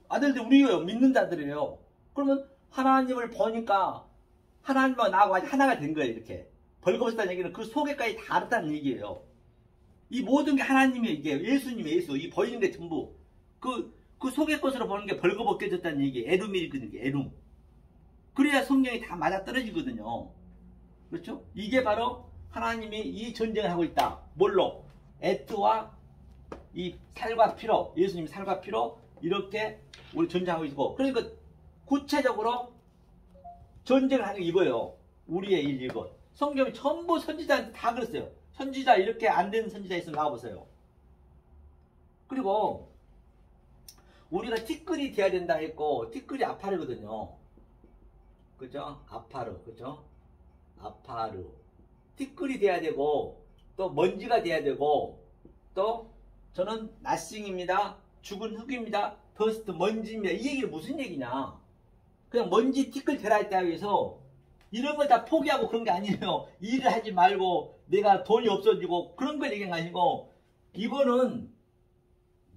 아들들 우리예요. 믿는 자들이에요. 그러면 하나님을 보니까 하나님과 나하고 하나가 된 거예요. 이렇게 벌거벗었다는 얘기는 그 속에까지 다 알았다는 얘기예요. 이 모든 게 하나님의 이게 예수님의 예수, 이 보이는 게 전부 그 속의 것으로 보는 게 벌거벗겨졌다는 얘기. 에룸이거든요. 에룸. 그래야 성경이 다 맞아떨어지거든요. 그렇죠? 이게 바로 하나님이 이 전쟁을 하고 있다. 뭘로? 에트와 이 살과 피로, 예수님 살과 피로 이렇게 우리 전쟁하고 있고, 그러니까 구체적으로 전쟁을 하는 게 이거예요. 우리의 일 이거. 성경이 전부 선지자한테 다 그랬어요. 선지자 이렇게 안 되는 선지자 있으면 나와보세요. 그리고 우리가 티끌이 돼야 된다 했고, 티끌이 아파르거든요. 그죠? 아파르, 그죠? 아파르. 티끌이 돼야 되고, 또 먼지가 돼야 되고, 또 저는 낫싱입니다. 죽은 흙입니다. 더스트 먼지입니다. 이 얘기는 무슨 얘기냐? 그냥 먼지 티끌 되라 했다 위해서 이런 걸 다 포기하고 그런 게 아니에요. 일을 하지 말고 내가 돈이 없어지고 그런 걸 얘기한 게 아니고, 이거는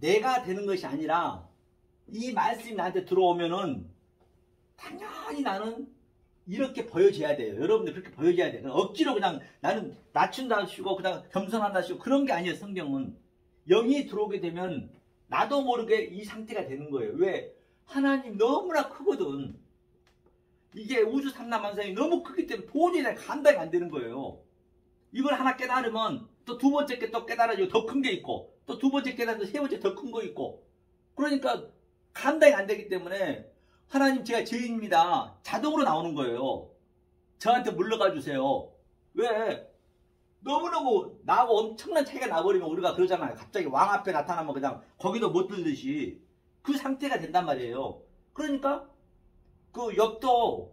내가 되는 것이 아니라 이 말씀이 나한테 들어오면은 당연히 나는 이렇게 보여져야 돼요. 여러분들 그렇게 보여져야 돼요. 억지로 그냥 나는 낮춘다 시고 그냥 겸손한다 시고 그런 게 아니에요. 성경은 영이 들어오게 되면 나도 모르게 이 상태가 되는 거예요. 왜? 하나님 너무나 크거든. 이게 우주 삼라만상이 너무 크기 때문에 도저히 감당이 안 되는 거예요. 이걸 하나 깨달으면 또 두 번째 게 또 깨달아지고 더 큰 게 있고 또 두 번째 깨달으면 세 번째 더 큰 거 있고 그러니까 감당이 안 되기 때문에 하나님 제가 죄인입니다. 자동으로 나오는 거예요. 저한테 물러가 주세요. 왜? 너무너무 나하고 엄청난 차이가 나버리면 우리가 그러잖아요. 갑자기 왕 앞에 나타나면 그냥 거기도 못 들듯이 그 상태가 된단 말이에요. 그러니까 그 욥도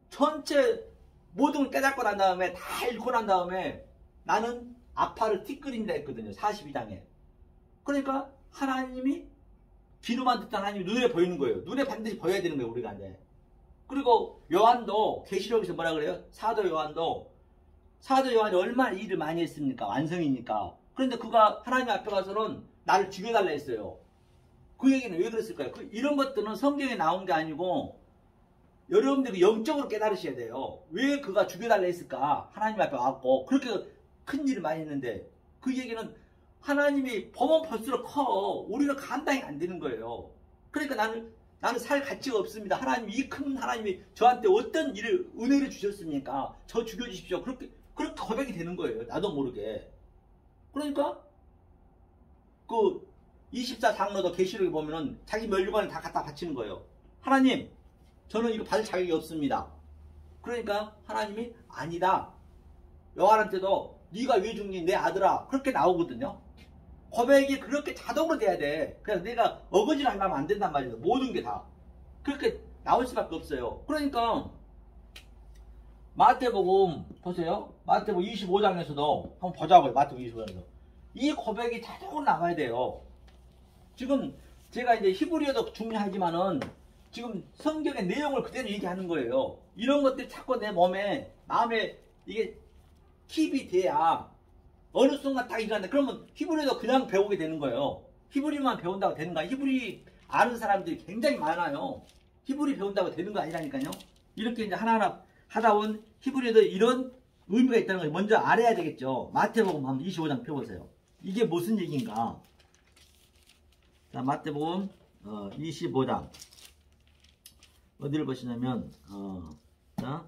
전체 모든 걸 깨닫고 난 다음에 다 읽고 난 다음에 나는 아파를 티끌인다 했거든요. 42장에. 그러니까 하나님이 귀로만 듣던 하나님이 눈에 보이는 거예요. 눈에 반드시 보여야 되는 거예요. 우리가 이제. 그리고 요한도 계시록에서 뭐라 그래요? 사도 요한이 얼마나 일을 많이 했습니까? 완성이니까. 그런데 그가 하나님 앞에 가서는 나를 죽여달라 했어요. 그 얘기는 왜 그랬을까요? 이런 것들은 성경에 나온 게 아니고 여러분들이 영적으로 깨달으셔야 돼요. 왜 그가 죽여달라 했을까? 하나님 앞에 와갖고 그렇게 큰 일을 많이 했는데 그 얘기는 하나님이 보면 볼수록 커. 우리는 감당이 안 되는 거예요. 그러니까 나는 살 가치가 없습니다. 하나님, 이 큰 하나님이 저한테 어떤 은혜를 주셨습니까? 저 죽여주십시오. 그렇게 고백이 되는 거예요. 나도 모르게. 그러니까 그 24장로도 계시록에 보면은 자기 멸류관을 다 갖다 바치는 거예요. 하나님, 저는 이거 받을 자격이 없습니다. 그러니까 하나님이 아니다. 요한한테도 네가 왜 죽니? 내 아들아. 그렇게 나오거든요. 고백이 그렇게 자동으로 돼야 돼. 그냥 내가 어거지를 하려면 안 된단 말이에요. 모든 게 다. 그렇게 나올 수밖에 없어요. 그러니까 마태복음 보세요. 마태복음 25장에서도 한번 보자고요. 마태복음 25장에서. 이 고백이 자동으로 나가야 돼요. 지금 제가 이제 히브리어도 중요하지만은 지금 성경의 내용을 그대로 얘기하는 거예요. 이런 것들이 자꾸 내 마음에 이게 킵이 돼야 어느 순간 딱 일어나는데 그러면 히브리어도 그냥 배우게 되는 거예요. 히브리만 배운다고 되는가? 히브리 아는 사람들이 굉장히 많아요. 히브리 배운다고 되는 거 아니라니까요. 이렇게 이제 하나하나 하다 보면 히브리어도 이런 의미가 있다는 걸 먼저 알아야 되겠죠. 마태복음 한번 25장 펴보세요. 이게 무슨 얘기인가? 자, 마태복음 25장 어디를 보시냐면 자,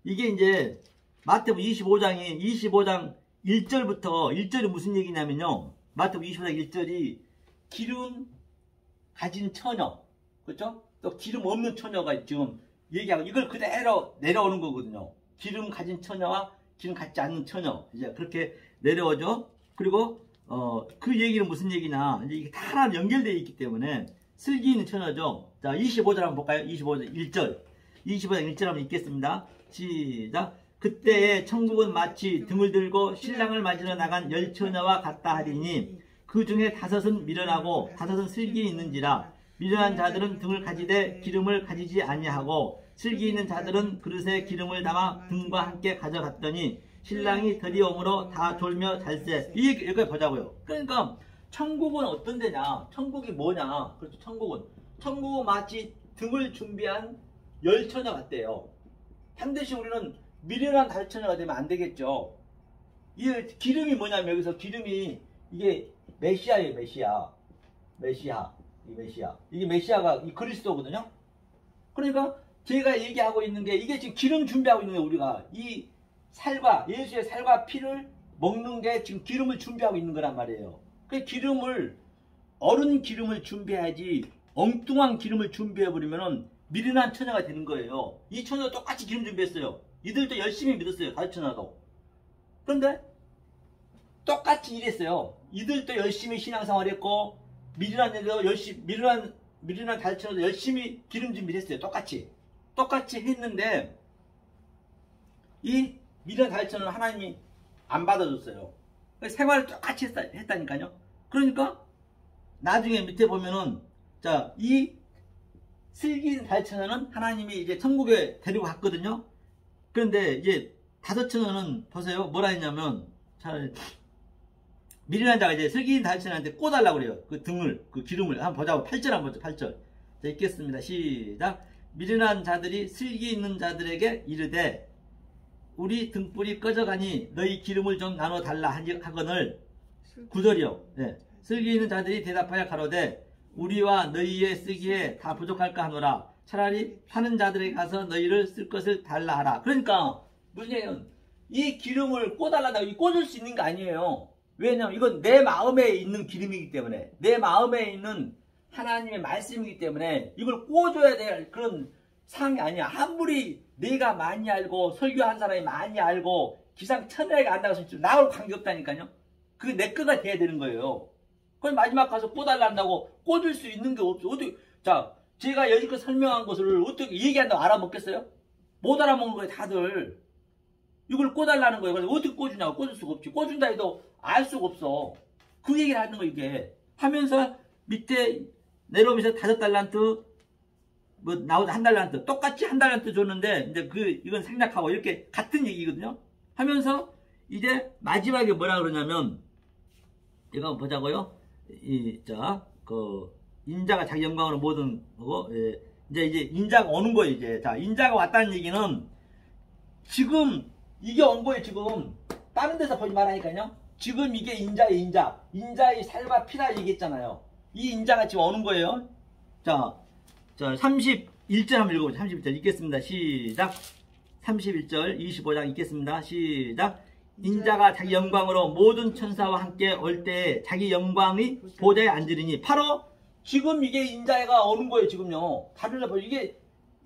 이게 이제 마태복음 25장 1절부터 1절이 무슨 얘기냐면요. 마태복음 25장 1절이 기름 가진 처녀, 그렇죠? 또 기름 없는 처녀가 지금 얘기하고 이걸 그대로 내려오는 거거든요. 기름 가진 처녀와 기름 갖지 않는 처녀 이제 그렇게 내려오죠. 그리고 그 얘기는 무슨 얘기냐? 이제 이게 다 하나 연결되어 있기 때문에 슬기 있는 처녀죠. 자, 25절 한번 볼까요? 25절 1절. 25장 1절 한번 읽겠습니다. 시작. 그때에 천국은 마치 등을 들고 신랑을 맞으러 나간 열 처녀와 같다 하리니 그 중에 5은 미련하고 5은 슬기 있는지라 미련한 자들은 등을 가지되 기름을 가지지 아니하고 슬기 있는 자들은 그릇에 기름을 담아 등과 함께 가져갔더니 신랑이 드디어옴으로 다 졸며 잘세. 이 얘기 여기까지 보자고요. 그러니까 천국은 어떤 데냐? 천국이 뭐냐? 그렇죠. 천국은 마치 등을 준비한 열 처녀 같대요. 반드시 우리는 미련한 달처녀가 되면 안 되겠죠. 이 기름이 뭐냐면 여기서 기름이 이게 메시아예요. 메시아. 이게 메시아가 이 그리스도거든요. 그러니까 제가 얘기하고 있는 게 이게 지금 기름 준비하고 있는 게 우리가 이 살과 예수의 살과 피를 먹는 게 지금 기름을 준비하고 있는 거란 말이에요. 그 어른 기름을 준비해야지 엉뚱한 기름을 준비해버리면은 미련한 처녀가 되는 거예요. 이 처녀도 똑같이 기름 준비했어요. 이들도 열심히 믿었어요. 가르쳐놔도. 그런데 똑같이 일했어요. 이들도 열심히 신앙생활 했고 미련한 애도 열심히 미련한 가르쳐놔도 열심히 기름 준비를 했어요. 똑같이 했는데 이 미련한 가르쳐는 하나님이 안 받아줬어요. 생활을 똑같이 했다니까요. 그러니까 나중에 밑에 보면은 자, 이 슬기 달처녀는 하나님이 이제 천국에 데리고 갔거든요. 그런데 이제 5처녀는 보세요. 뭐라 했냐면 미련한 자가 이제 슬기 달처녀한테 꽂아달라고 그래요. 그 등을, 그 기름을 한번 보자고. 8절 한번 보죠. 8절. 자, 읽겠습니다. 시작. 미련한 자들이 슬기 있는 자들에게 이르되 우리 등불이 꺼져가니 너희 기름을 좀 나눠달라 하거늘 9절이요. 네. 슬기 있는 자들이 대답하여 가로되 우리와 너희의 쓰기에 다 부족할까 하노라. 차라리 파는 자들에게 가서 너희를 쓸 것을 달라 하라. 그러니까 무슨 얘기냐면 이 기름을 꽂아달라고 꽂을 수 있는 게 아니에요. 왜냐면 이건 내 마음에 있는 기름이기 때문에, 내 마음에 있는 하나님의 말씀이기 때문에 이걸 꽂아야 될 그런 상황이 아니야. 아무리 내가 많이 알고 설교한 사람이 많이 알고 기상천외하게 안다고 해서 나하고 관계없다니까요. 그게 내 거가 돼야 되는 거예요. 그럼 마지막 가서 꽂아달라고 꽂을 수 있는 게 없어. 어떻게, 자, 제가 여지껏 설명한 것을 어떻게 얘기한다고 알아먹겠어요? 못 알아먹는 거예요, 다들. 이걸 꽂아달라는 거예요. 그래서 어떻게 꽂으냐고. 꽂을 수가 없지. 꽂은다 해도 알 수가 없어. 그 얘기를 하는 거, 이게. 하면서 밑에 내려오면서 5달란트, 뭐, 나오다 1달란트. 똑같이 1달란트 줬는데, 이제 이건 생략하고 이렇게 같은 얘기거든요. 하면서 이제 마지막에 뭐라 그러냐면, 이거 한번 보자고요. 인자가 자기 영광으로 모든 거고, 예. 이제 인자가 오는 거예요, 이제. 자, 인자가 왔다는 얘기는 지금 이게 온 거예요, 지금. 다른 데서 보지 말라니까요. 지금 이게 인자의 인자. 인자의 살과 피라 얘기했잖아요. 이 인자가 지금 오는 거예요. 자, 31절 한번 읽어보죠. 31절 읽겠습니다. 시작. 31절 25장 읽겠습니다. 시작. 인자가 자기 영광으로 모든 천사와 함께 올 때에 자기 영광이 보좌에 앉으리니, 바로 지금 이게 인자가 오는 거예요. 지금요. 다른 데 보죠. 이게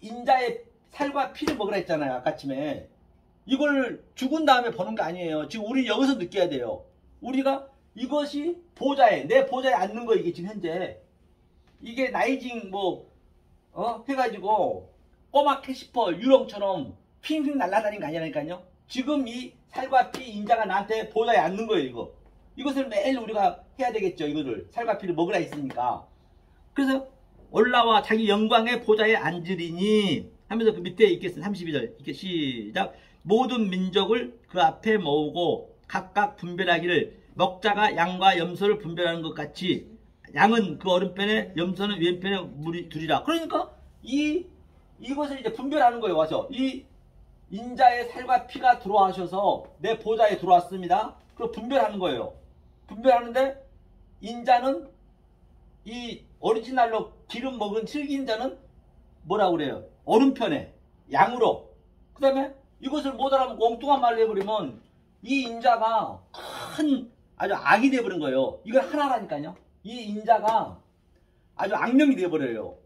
인자의 살과 피를 먹으라 했잖아요. 아까쯤에. 이걸 죽은 다음에 보는 게 아니에요. 지금 우리 여기서 느껴야 돼요. 우리가 이것이 보좌에, 내 보좌에 앉는 거, 이게 지금 현재. 이게 나이징 해가지고 꼬마 캐시퍼 유령처럼 핑핑 날아다니는 거 아니라니까요. 지금 이 살과 피 인자가 나한테 보좌에 앉는 거예요, 이거. 이것을 매일 우리가 해야 되겠죠, 이거를. 살과 피를 먹으라 했으니까. 그래서 올라와 자기 영광의 보좌에 앉으리니 하면서 그 밑에 읽겠습니다. 32절. 이렇게 시작. 모든 민족을 그 앞에 모으고 각각 분별하기를, 먹자가 양과 염소를 분별하는 것 같이 양은 그 오른편에, 염소는 왼편에 물이 두리라. 그러니까 이것을 이제 분별하는 거예요. 와서 이 인자의 살과 피가 들어와셔서 내 보좌에 들어왔습니다. 그리고 분별하는 거예요. 분별하는데 인자는, 이 오리지널로 기름 먹은 슬기인자는 뭐라고 그래요? 오른편에 양으로. 그 다음에 이것을 못 알아보고 엉뚱한 말로 해버리면 이 인자가 큰 아주 악이 되어버린 거예요. 이건 하나라니까요. 이 인자가 아주 악령이 되어버려요.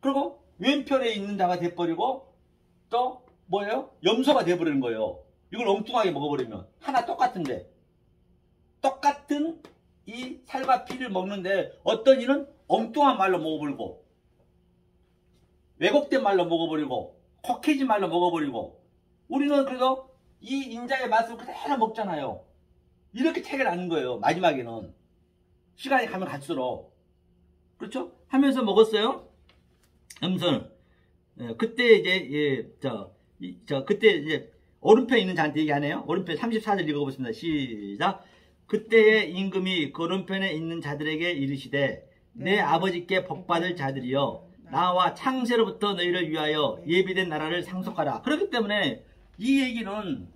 그리고 왼편에 있는 자가 되어버리고 또 뭐예요? 염소가 되어버리는 거예요. 이걸 엉뚱하게 먹어버리면. 하나 똑같은데. 똑같은 이 살과 피를 먹는데 어떤 이는 엉뚱한 말로 먹어버리고, 왜곡된 말로 먹어버리고, 코케지 말로 먹어버리고, 우리는 그래서 이 인자의 맛을 그대로 먹잖아요. 이렇게 차이가 나는 거예요. 마지막에는. 시간이 가면 갈수록. 그렇죠? 하면서 먹었어요. 염소는. 그때 이제, 그때 이제 오른편에 있는 자한테 얘기하네요. 오른편 34절 읽어보겠습니다. 시작. 그때의 임금이 그 오른편에 있는 자들에게 이르시되, 내 아버지께 복받을 자들이여, 나와 창세로부터 너희를 위하여 예비된 나라를 상속하라. 그렇기 때문에 이 얘기는,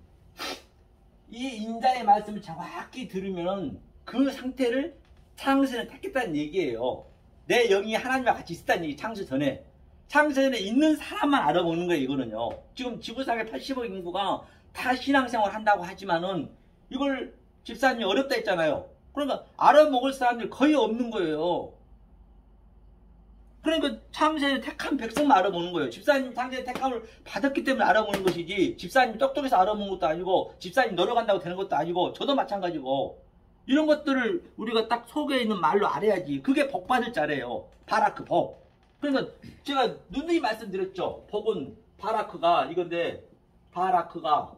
이 인자의 말씀을 정확히 들으면 그 상태를 창세는 택했다는 얘기예요. 내 영이 하나님과 같이 있었다는 얘기. 창세 전에 있는 사람만 알아보는 거예요. 이거는요. 지금 지구상의 80억 인구가 다 신앙생활 한다고 하지만은 이걸 집사님이 어렵다 했잖아요. 그러니까 알아먹을 사람들이 거의 없는 거예요. 그러니까 창세에 택한 백성만 알아보는 거예요. 집사님 창세에 택함을 받았기 때문에 알아보는 것이지, 집사님 똑똑해서 알아보는 것도 아니고, 집사님 노력한다고 되는 것도 아니고, 저도 마찬가지고. 이런 것들을 우리가 딱 속에 있는 말로 알아야지. 그게 복 받을 자래요. 바라크 복. 그러니까 제가 누누이 말씀드렸죠. 복은 바라크가 이건데, 바라크가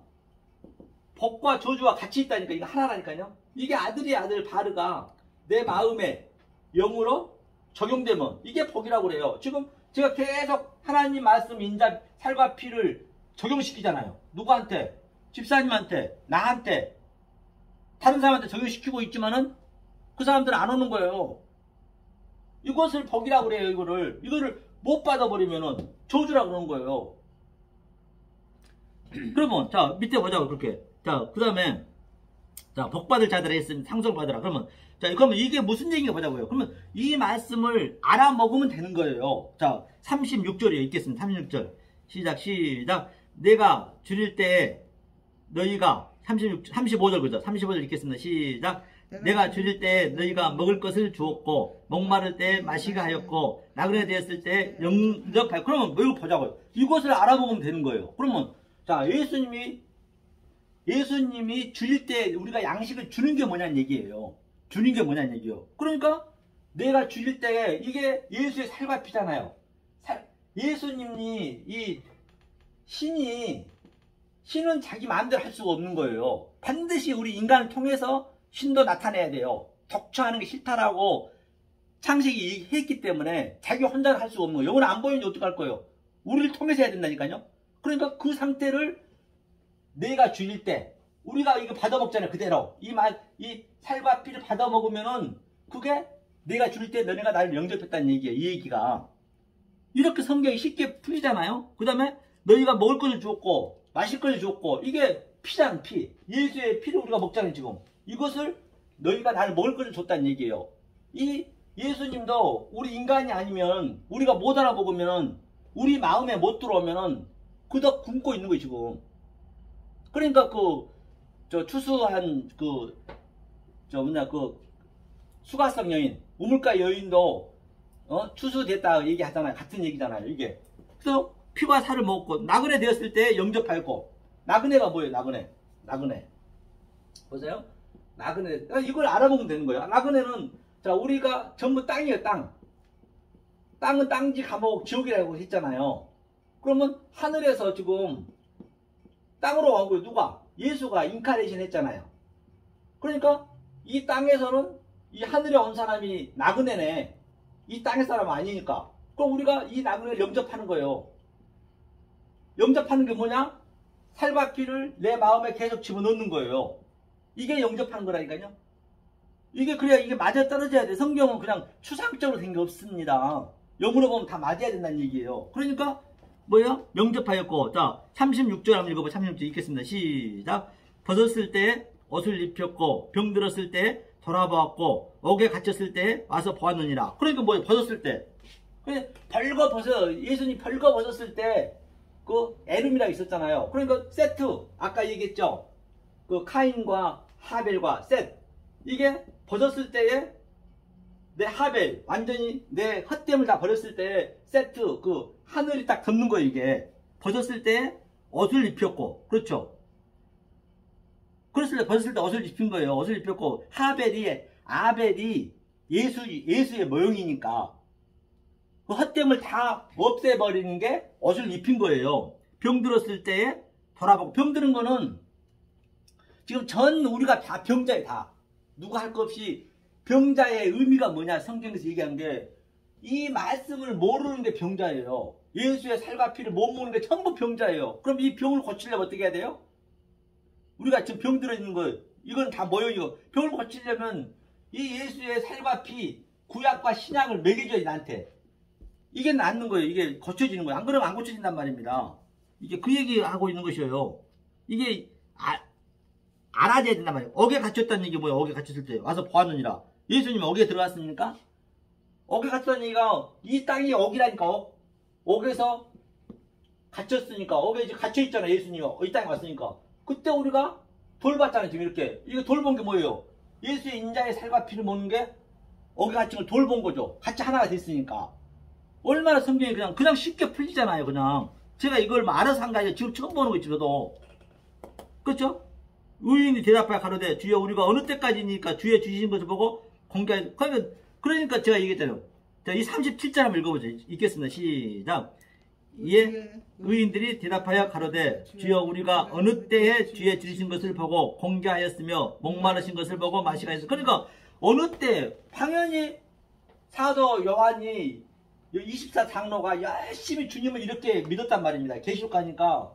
복과 저주와 같이 있다니까. 이거 하나라니까요. 이게 아들이 아들 바르가 내 마음에 영으로 적용되면 이게 복이라고 그래요. 지금 제가 계속 하나님 말씀, 인자, 살과 피를 적용시키잖아요. 누구한테? 집사님한테, 나한테, 다른 사람한테 적용시키고 있지만은 그 사람들은 안 오는 거예요. 이것을 복이라고 그래요. 이거를 못 받아버리면은 저주라고 그러는 거예요. 그러면 자 밑에 보자고. 그렇게. 자 그 다음에 자 복받을 자들에 있으면 상속을 받으라. 그러면 이게 무슨 얘기인가 보자고요. 그러면 이 말씀을 알아먹으면 되는 거예요. 자 36절이에요. 읽겠습니다. 36절 시작. 내가 줄일 때에 너희가 35절 그죠? 35절 읽겠습니다. 시작. 내가 줄일 때 너희가 먹을 것을 주었고 목마를 때 마시게 하였고 나그네 되었을 때 영접하였고. 그러면 뭐 이거 보자고요. 이것을 알아보면 되는 거예요. 그러면 자 예수님이 줄일 때 우리가 양식을 주는 게 뭐냐는 얘기예요. 주는 게 뭐냐는 얘기예요. 그러니까 내가 줄일 때 이게 예수의 살과 피잖아요. 예수님이 이 신은 자기 마음대로 할 수가 없는 거예요. 반드시 우리 인간을 통해서 신도 나타내야 돼요. 독처하는 게 싫다라고 창세기 했기 때문에 자기 혼자 할 수가 없는 거예요. 영은 안 보이는데 어떡할 거예요? 우리를 통해서 해야 된다니까요. 그러니까 그 상태를 내가 줄일 때 우리가 이거 받아먹잖아요. 그대로 이 살과 피를 받아먹으면은 그게 내가 줄일 때 너네가 나를 영접했다는 얘기예요. 이 얘기가 이렇게 성경이 쉽게 풀리잖아요. 그 다음에 너희가 먹을 것을 주었고 마실 것을 주었고 이게 피잖아. 피 예수의 피를 우리가 먹잖아요. 지금 이것을 너희가 나를 먹을 것을 줬다는 얘기예요. 이 예수님도 우리 인간이 아니면 우리가 못 알아먹으면 우리 마음에 못 들어오면은 그덕 굶고 있는 거예요. 지금 그러니까 추수한 수가성 여인 우물가 여인도 추수됐다 얘기하잖아요. 같은 얘기잖아요. 이게 그래서 피와 살을 먹고 나그네 되었을 때 영접하였고. 나그네가 뭐예요? 나그네 보세요. 나그네 이걸 알아보면 되는 거예요. 나그네는 자 우리가 전부 땅이에요. 땅은 땅지 감옥 지옥이라고 했잖아요. 그러면 하늘에서 지금 땅으로 온 거예요. 누가? 예수가 인카레이션 했잖아요. 그러니까 이 땅에서는 이 하늘에 온 사람이 나그네네. 이 땅의 사람은 아니니까. 그럼 우리가 이 나그네를 영접하는 거예요. 영접하는 게 뭐냐? 살과 피를 내 마음에 계속 집어넣는 거예요. 이게 영접하는 거라니까요. 이게 그래야 이게 맞아 떨어져야 돼. 성경은 그냥 추상적으로 된 게 없습니다. 영으로 보면 다 맞아야 된다는 얘기예요. 그러니까 뭐예요? 영접하였고. 자 36절 한번 읽어봐. 36절 읽겠습니다. 시작. 벗었을 때 옷을 입혔고 병들었을 때 돌아보았고 옥에 갇혔을 때 와서 보았느니라. 그러니까 뭐예요? 벗었을 때 예수님 벌거 벗었을 때 그 에름이라 있었잖아요. 그러니까 세트 아까 얘기했죠. 그 카인과 하벨과 셋 이게 벗었을 때에 내 하벨 완전히 내 헛됨을 다 버렸을 때 세트 그 하늘이 딱 덮는 거예요. 이게 벗었을 때 옷을 입혔고 그렇죠. 그랬을 때 벗었을 때 옷을 입힌 거예요. 옷을 입혔고 아벨이 예수의 모형이니까 그 헛됨을 다 없애버리는 게 옷을 입힌 거예요. 병들었을 때에 돌아보고 병드는 거는 지금 전 우리가 다 병자예요. 다 누가 할 것 없이 병자의 의미가 뭐냐 성경에서 얘기한 게 이 말씀을 모르는 게 병자예요. 예수의 살과 피를 못 먹는 게 전부 병자예요. 그럼 이 병을 고치려면 어떻게 해야 돼요? 우리가 지금 병 들어있는 거 이건 다 모형이고 병을 고치려면 이 예수의 살과 피 구약과 신약을 먹여줘야 나한테 이게 낫는 거예요. 이게 고쳐지는 거예요. 안 그러면 안 고쳐진단 말입니다. 이게 그 얘기하고 있는 것이에요. 이게 알아야 된단 말이에요. 옥에 갇혔다는 얘기 뭐예요? 옥에 갇혔을 때 와서 보았느니라. 예수님 옥에 들어갔습니까? 옥에 갇혔다는 얘기가 이 땅이 옥이라니까. 옥에서 갇혔으니까 옥에 이제 갇혀있잖아요. 예수님이 이 땅에 왔으니까 그때 우리가 돌 봤잖아요. 지금 이렇게 이거 돌 본 게 뭐예요? 예수의 인자의 살과 피를 먹는 게 옥에 갇힌 걸 돌 본 거죠. 같이 하나가 됐으니까. 얼마나 성경이 그냥 쉽게 풀리잖아요. 그냥 제가 이걸 알아서 한 게 아니라 지금 처음 보는 거지. 저도 그렇죠? 의인이 대답하여 가로되 주여 우리가 어느 때까지니까 주의 주신 것을 보고 공개하여 그러니까 제가 얘기했잖아요. 자, 이 37절 한번 읽어보죠. 읽겠습니다. 시작. 이에 의인들이 대답하여 가로되 주여 우리가 어느 때에 주의 주신 것을 보고 공개하였으며 목마르신 것을 보고 마시게 하였으며. 그러니까 어느 때 당연히 사도 요한이 24장로가 열심히 주님을 이렇게 믿었단 말입니다. 계시록 가니까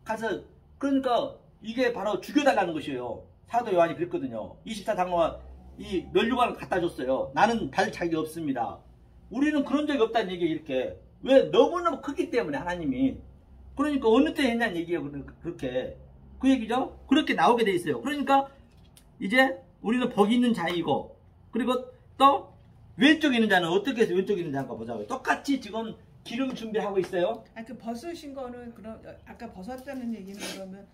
가서 그러니까 이게 바로 죽여달라는 것이에요. 사도 요한이 그랬거든요. 24장로가 이 면류관을 갖다 줬어요. 나는 받을 자격이 없습니다. 우리는 그런 적이 없다는 얘기예요. 이렇게 왜? 너무너무 크기 때문에 하나님이. 그러니까 어느 때 했냐는 얘기예요. 그렇게 그 얘기죠. 그렇게 나오게 돼 있어요. 그러니까 이제 우리는 복이 있는 자이고 그리고 또 왼쪽에 있는 자는 어떻게 해서 왼쪽에 있는 자인가 보자고요. 똑같이 지금 기름 준비를 하고 있어요. 그 벗으신 거는 그럼 아까 벗었다는 얘기는 그러면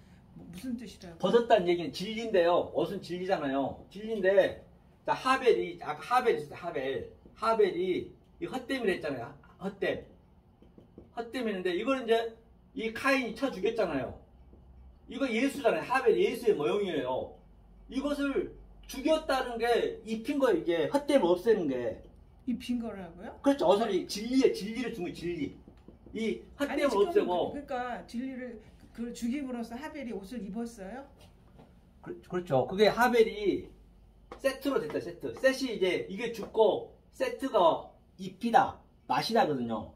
무슨 뜻이라고? 벗었다는 얘기는 진리인데요. 옷은 진리잖아요. 진리인데 자, 하벨이 아까 하벨 있었어요. 하벨이 이 헛됨이라 했잖아요. 헛됨이는데 이걸 이제 이 카인이 쳐 죽였잖아요. 이거 예수잖아요. 하벨 예수의 모형이에요. 이것을 죽였다는 게 입힌 거예요. 이게 헛됨을 없애는 게. 입힌 거라고요? 그렇죠. 어설이 진리를 준 거예요. 진리. 이 헛됨을 없애고. 그러니까 진리를 그 죽임으로써 하벨이 옷을 입었어요? 그렇죠. 그게 하벨이 세트로 됐다. 셋이 이제 이게 죽고 세트가 잎이다 맛이다거든요.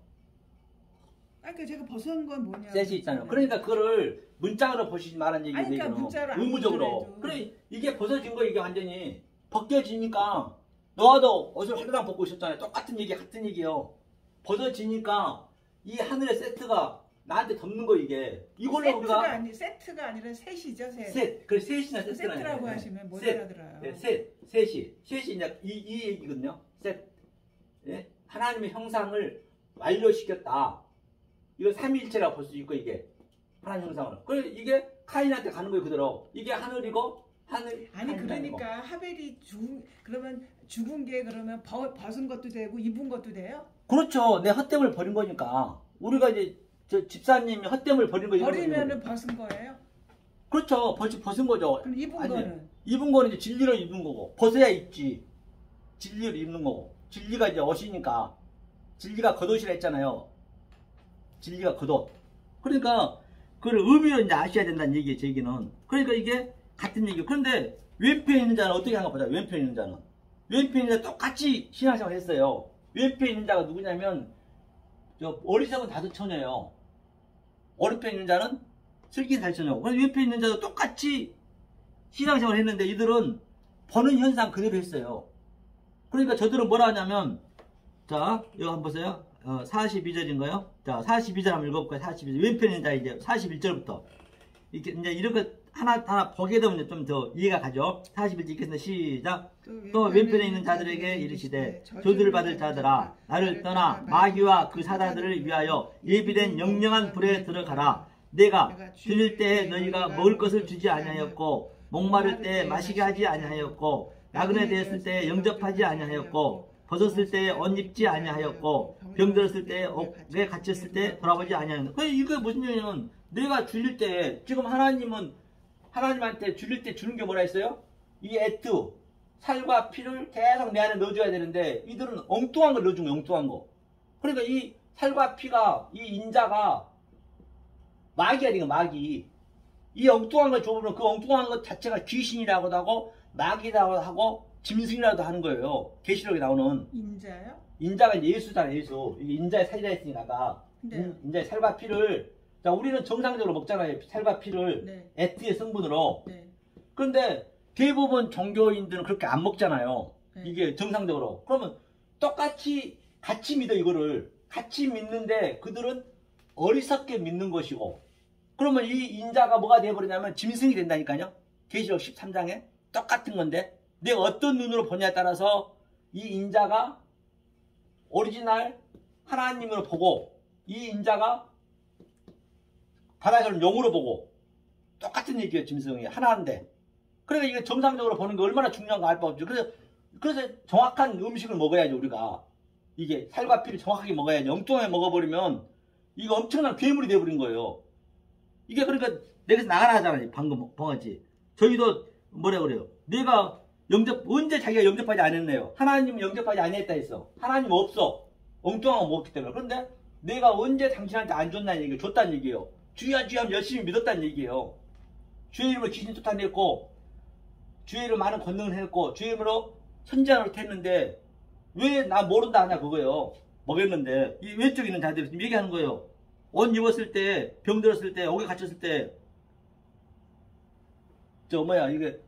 그러니까 제가 벗은 건 뭐냐? 셋이 있잖아요. 그러니까 그거를 문장으로 보시지 말라는 얘기예요. 그러니까 문자로 의무적으로. 그래 이게 벗어진 거 이게 완전히 벗겨지니까 너와도 옷을 하루랑 벗고 있었잖아요. 똑같은 얘기 같은 얘기예요. 벗어지니까 이 하늘의 세트가 나한테 덮는 거 이게. 이걸로 우리가 세트가 아니라 셋이죠. 그래 셋이나 세트라고 하시면 못 알아들어요. 네, 셋이 이제 이 얘기거든요. 셋. 예? 하나님의 형상을 완료시켰다. 이거 삼위일체라고 볼 수 있고 이게 하나님 형상을. 그래 이게 카인한테 가는 거예요 그대로. 이게 하늘이고 하늘. 아니 그러니까 하벨이 그러면 죽은 게 그러면 벗은 것도 되고 입은 것도 돼요? 그렇죠. 내 헛됨을 버린 거니까. 우리가 이제 저 집사님이 헛됨을 버린 거 버리면은 벗은 거예요? 그렇죠. 벗은 거죠. 그럼 입은 거는? 입은 거는 이제 진리를 입는 거고 벗어야 입지. 진리를 입는 거고 진리가 이제 옷이니까 진리가 겉옷이라 했잖아요. 진리가 겉옷. 그러니까 그걸 의미를 이제 아셔야 된다는 얘기예요. 제 얘기는. 그러니까 이게 같은 얘기예요. 그런데 왼편에 있는 자는 어떻게 하는가 보자. 왼편에 있는 자는 똑같이 신앙생활을 했어요. 왼편에 있는 자가 누구냐면 저 어리석은 다섯 처녀예요. 오른편에 있는 자는 슬긴 살처녀고. 그래서 왼편에 있는 자도 똑같이 신앙생활을 했는데 이들은 보는 현상 그대로 했어요. 그러니까 저들은 뭐라 하냐면 자 이거 한번 보세요. 42절인가요? 자 42절 한번 읽어볼까요? 42절 왼편에 있는 자 이제 41절부터 이렇게 이제 이렇게 하나 보게 되면 좀 더 이해가 가죠. 41절 읽겠습니다. 시작. 또 왼편에 있는 자들에게 이르시되 저주를 받을 자들아 나를 떠나 마귀와 그 사자들을 위하여 예비된 영영한 불에 들어가라. 내가 줄일 때에 너희가 먹을 것을 주지 아니하였고 목마를 때에 마시게 하지 아니하였고 나그네 되었을 때에 영접하지 아니하였고 벗었을 때에 옷 입지 아니하였고 병들었을 때에 옥에 갇혔을 때 돌아보지 아니하였고. 이게 무슨 얘기냐면 내가 줄일 때 지금 하나님한테 줄일 때 주는 게 뭐라 했어요? 이 애트 살과 피를 계속 내 안에 넣어줘야 되는데 이들은 엉뚱한 걸 넣어준 거예요. 엉뚱한 거. 그러니까 이 살과 피가 이 인자가 마귀야 되는 마귀. 이 엉뚱한 걸 줘보면 그 엉뚱한 것 자체가 귀신이라고도 하고 마귀라고 하고 짐승이라도 하는 거예요. 계시록에 나오는. 인자요? 인자가 예수잖아요. 예수. 이게 인자의 살이라 했으니까 인자의 살과 피를 자 우리는 정상적으로 먹잖아요. 살과 피를 네. 에트의 성분으로. 네. 그런데 대부분 종교인들은 그렇게 안 먹잖아요. 네. 이게 정상적으로. 그러면 똑같이 같이 믿어 이거를. 같이 믿는데 그들은 어리석게 믿는 것이고 그러면 이 인자가 뭐가 되어버리냐면 짐승이 된다니까요. 계시록 13장에 똑같은 건데 내가 어떤 눈으로 보냐에 따라서 이 인자가 오리지널 하나님으로 보고 이 인자가 바다에서는 용으로 보고 똑같은 얘기예요. 짐승이 하나인데 그러니까 이게 정상적으로 보는 게 얼마나 중요한가 알 바 없죠. 그래서 정확한 음식을 먹어야죠. 우리가 이게 살과 피를 정확하게 먹어야지. 엉뚱하게 먹어버리면 이거 엄청난 괴물이 되어버린 거예요. 이게 그러니까 내게서 나가라 하잖아요. 방금 봉하지. 저희도 뭐라 그래요. 내가 언제 자기가 영접하지 않았네요. 하나님 영접하지 않았다 했어. 하나님 없어. 엉뚱한 거 먹었기 때문에. 그런데 내가 언제 당신한테 안 줬다는 얘기예요. 줬다는 얘기예요. 주여 주여 열심히 믿었다는 얘기예요. 주의 이름으로 귀신 쫓아냈고 주의 이름으로 많은 권능을 했고 주의 이름으로 선지자로 했는데 왜 나 모른다 하냐 그거예요. 먹였는데 이 왼쪽에 있는 자들이 지금 얘기하는 거예요. 옷 입었을 때, 병 들었을 때, 옥에 갇혔을 때 이게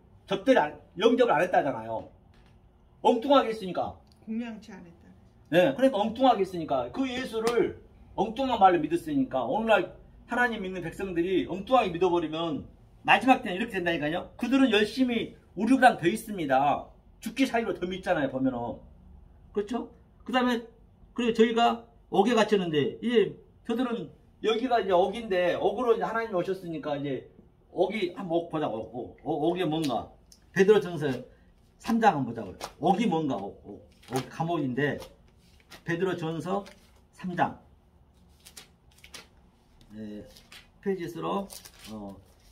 영접을 안 했다잖아요. 엉뚱하게 했으니까. 공양치 안 했다. 네, 그러니까 엉뚱하게 했으니까 그 예수를 엉뚱한 말로 믿었으니까 오늘날 하나님 믿는 백성들이 엉뚱하게 믿어버리면 마지막 때는 이렇게 된다니까요. 그들은 열심히 우리보다 더 있습니다. 죽기 사이로 더 믿잖아요. 보면은 그렇죠? 그 다음에 그리고 저희가 옥에 갇혔는데 이제 저들은 여기가 이제 옥인데 옥으로 이제 하나님이 오셨으니까 이제 옥이 한번 보자고. 옥이 뭔가. 베드로전서 3장 한번 보자고요. 옥이 뭔가. 옥 감옥인데 베드로전서 3장. 페이지 수로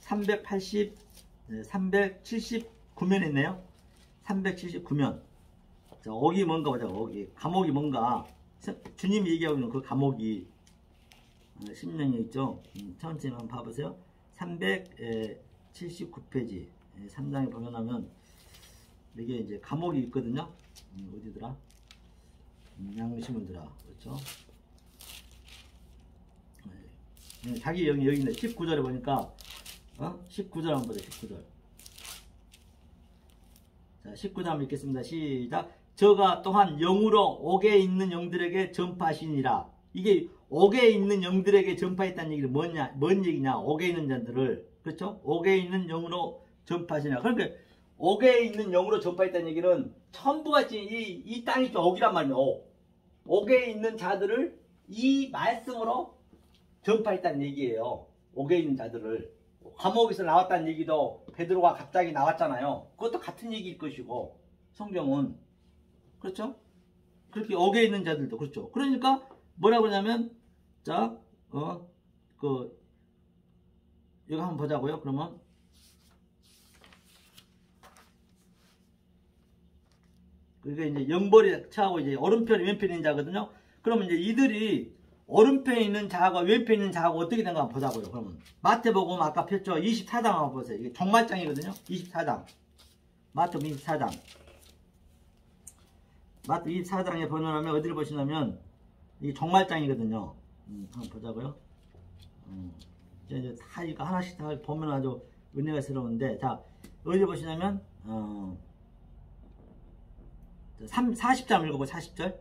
379면 있네요. 379면. 자, 옥이 뭔가 보자고. 옥이. 감옥이 뭔가. 주님이 얘기하고 있는 그 감옥이 심령에 있죠. 천천히 한번 봐보세요. 379페이지 3장에 보면 이게 이제 감옥이 있거든요. 어디더라? 양심은더라. 그렇죠? 자기 여기 있네. 19절에 보니까 19절 한번 보자. 19절. 자, 19절 한번 읽겠습니다. 시작. 저가 또한 영으로 옥에 있는 영들에게 전파하시니라. 이게 옥에 있는 영들에게 전파했다는 얘기는 뭔 얘기냐? 옥에 있는 자들을, 그렇죠? 옥에 있는 영으로 전파하시니라. 그러니까 옥에 있는 영으로 전파했다는 얘기는 전부가 이 땅이 옥이란 말이에요. 옥에 있는 자들을 이 말씀으로 전파했다는 얘기예요. 옥에 있는 자들을. 감옥에서 나왔다는 얘기도 베드로가 갑자기 나왔잖아요. 그것도 같은 얘기일 것이고, 성경은. 그렇죠? 그렇게 옥에 있는 자들도 그렇죠. 그러니까 뭐라 그러냐면, 자, 이거 한번 보자고요. 그러면 그게 이제 영벌이 차하고 이제 오른편 왼편인 자거든요. 그러면 이제 이들이 오른편에 있는 자하고 왼편에 있는 자하고 어떻게 된가 한번 보자고요. 그러면 마태복음 아까 폈죠. 24장 한번 보세요. 이게 종말장이거든요. 24장. 마태복음 24장. 마태 24장에 보면 어디를 보시냐면 이게 종말장이거든요. 한번 보자고요. 이제 다 이거 하나씩 다 보면 아주 은혜가 새로운데, 자, 어디 보시냐면 40장 읽어보고 40절.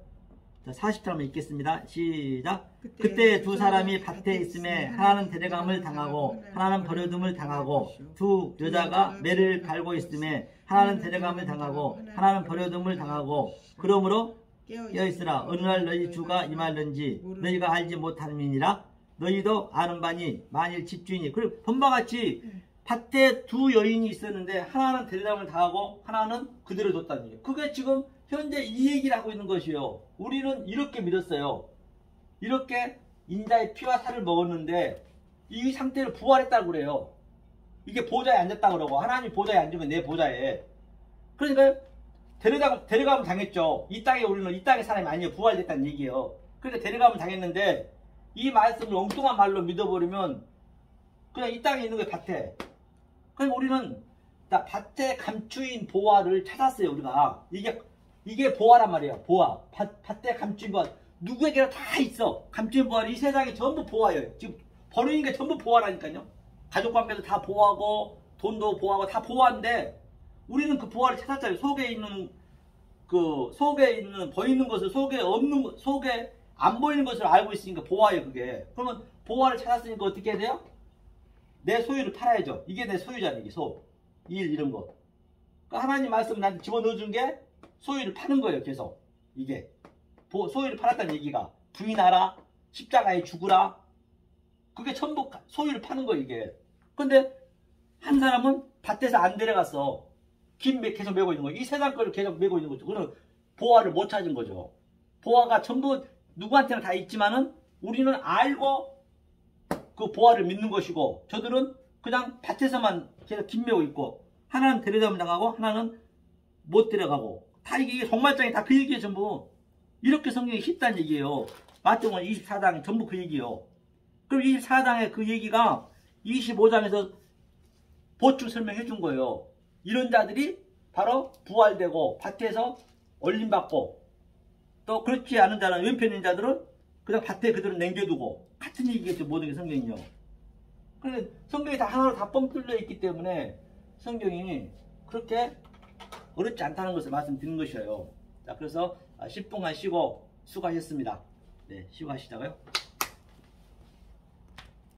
자, 40절 읽겠습니다. 시작. 그때 두 사람이 밭에 있음에 하나는 데려감을 당하고 하나는 버려둠을 당하고, 두 여자가 매를 갈고 있음에 하나는 데려감을 당하고 하나는 버려둠을 당하고, 그러므로 깨어있으라. 어느 날 너희 주가 임할는지 너희가 알지 못함이니라. 너희도 아는 바니 만일 집주인이, 그리고 본바 같이 밭에 두 여인이 있었는데 하나는 데려감을 당하고 하나는 그대로 뒀다는 얘기예요. 그게 지금 현재 이 얘기를 하고 있는 것이요. 우리는 이렇게 믿었어요. 이렇게 인자의 피와 살을 먹었는데 이 상태를 부활했다고 그래요. 이게 보좌에 앉았다고 그러고, 하나님 보좌에 앉으면 내 보좌에. 그러니까 데려가면 당했죠. 이 땅에 우리는 이 땅의 사람이 아니에요. 부활됐다는 얘기예요. 그러니까 데려가면 당했는데 이 말씀을 엉뚱한 말로 믿어버리면 그냥 이 땅에 있는 게 밭에. 그러니까 우리는 밭에 감추인 보화를 찾았어요. 우리가 이게 보화란 말이에요. 보화. 밭에 감추인 보화. 누구에게나 다 있어. 감추인 보화는 이 세상에 전부 보화예요. 지금 버리는 게 전부 보화라니까요. 가족관계도 다 보화고 돈도 보화고 다 보화인데 우리는 그 보화를 찾았잖아요. 속에 있는 보이는 것을 속에 안 보이는 것을 알고 있으니까 보화예요. 그게. 그러면 보화를 찾았으니까 어떻게 해야 돼요? 내 소유를 팔아야죠. 이게 내 소유잖아요. 이게 일 이런 거. 그러니까 하나님 말씀 나한테 집어넣어준 게 소유를 파는 거예요. 계속 이게 소유를 팔았다는 얘기가, 부인하라, 십자가에 죽으라, 그게 전부 소유를 파는 거예요. 이게. 근데 한 사람은 밭에서 안 데려갔어. 김 계속 메고 있는 거예요. 이 세상 거를 계속 메고 있는 거죠. 그는 보화를 못 찾은 거죠. 보화가 전부 누구한테나 다 있지만은 우리는 알고 그 보화를 믿는 것이고, 저들은 그냥 밭에서만 계속 김 메고 있고, 하나는 데려가면 당하고 하나는 못 데려가고, 다 이게 종말장이 다 그 얘기예요. 전부 이렇게 성경이 쉽다는 얘기예요. 마태복음 24장 전부 그 얘기예요. 그럼 24장의 그 얘기가 25장에서 보충 설명해 준 거예요. 이런 자들이 바로 부활되고 밭에서 올림받고, 또 그렇지 않은 자는 왼편인 자들은 그냥 밭에 그대로 남겨두고, 같은 얘기겠죠. 모든 게 성경이요. 그런데 성경이 다 하나로 다 뻥 뚫려 있기 때문에 성경이 그렇게 어렵지 않다는 것을 말씀드린 것이에요. 자, 그래서 10분간 쉬고 수고하셨습니다. 네, 쉬고 하시다가요.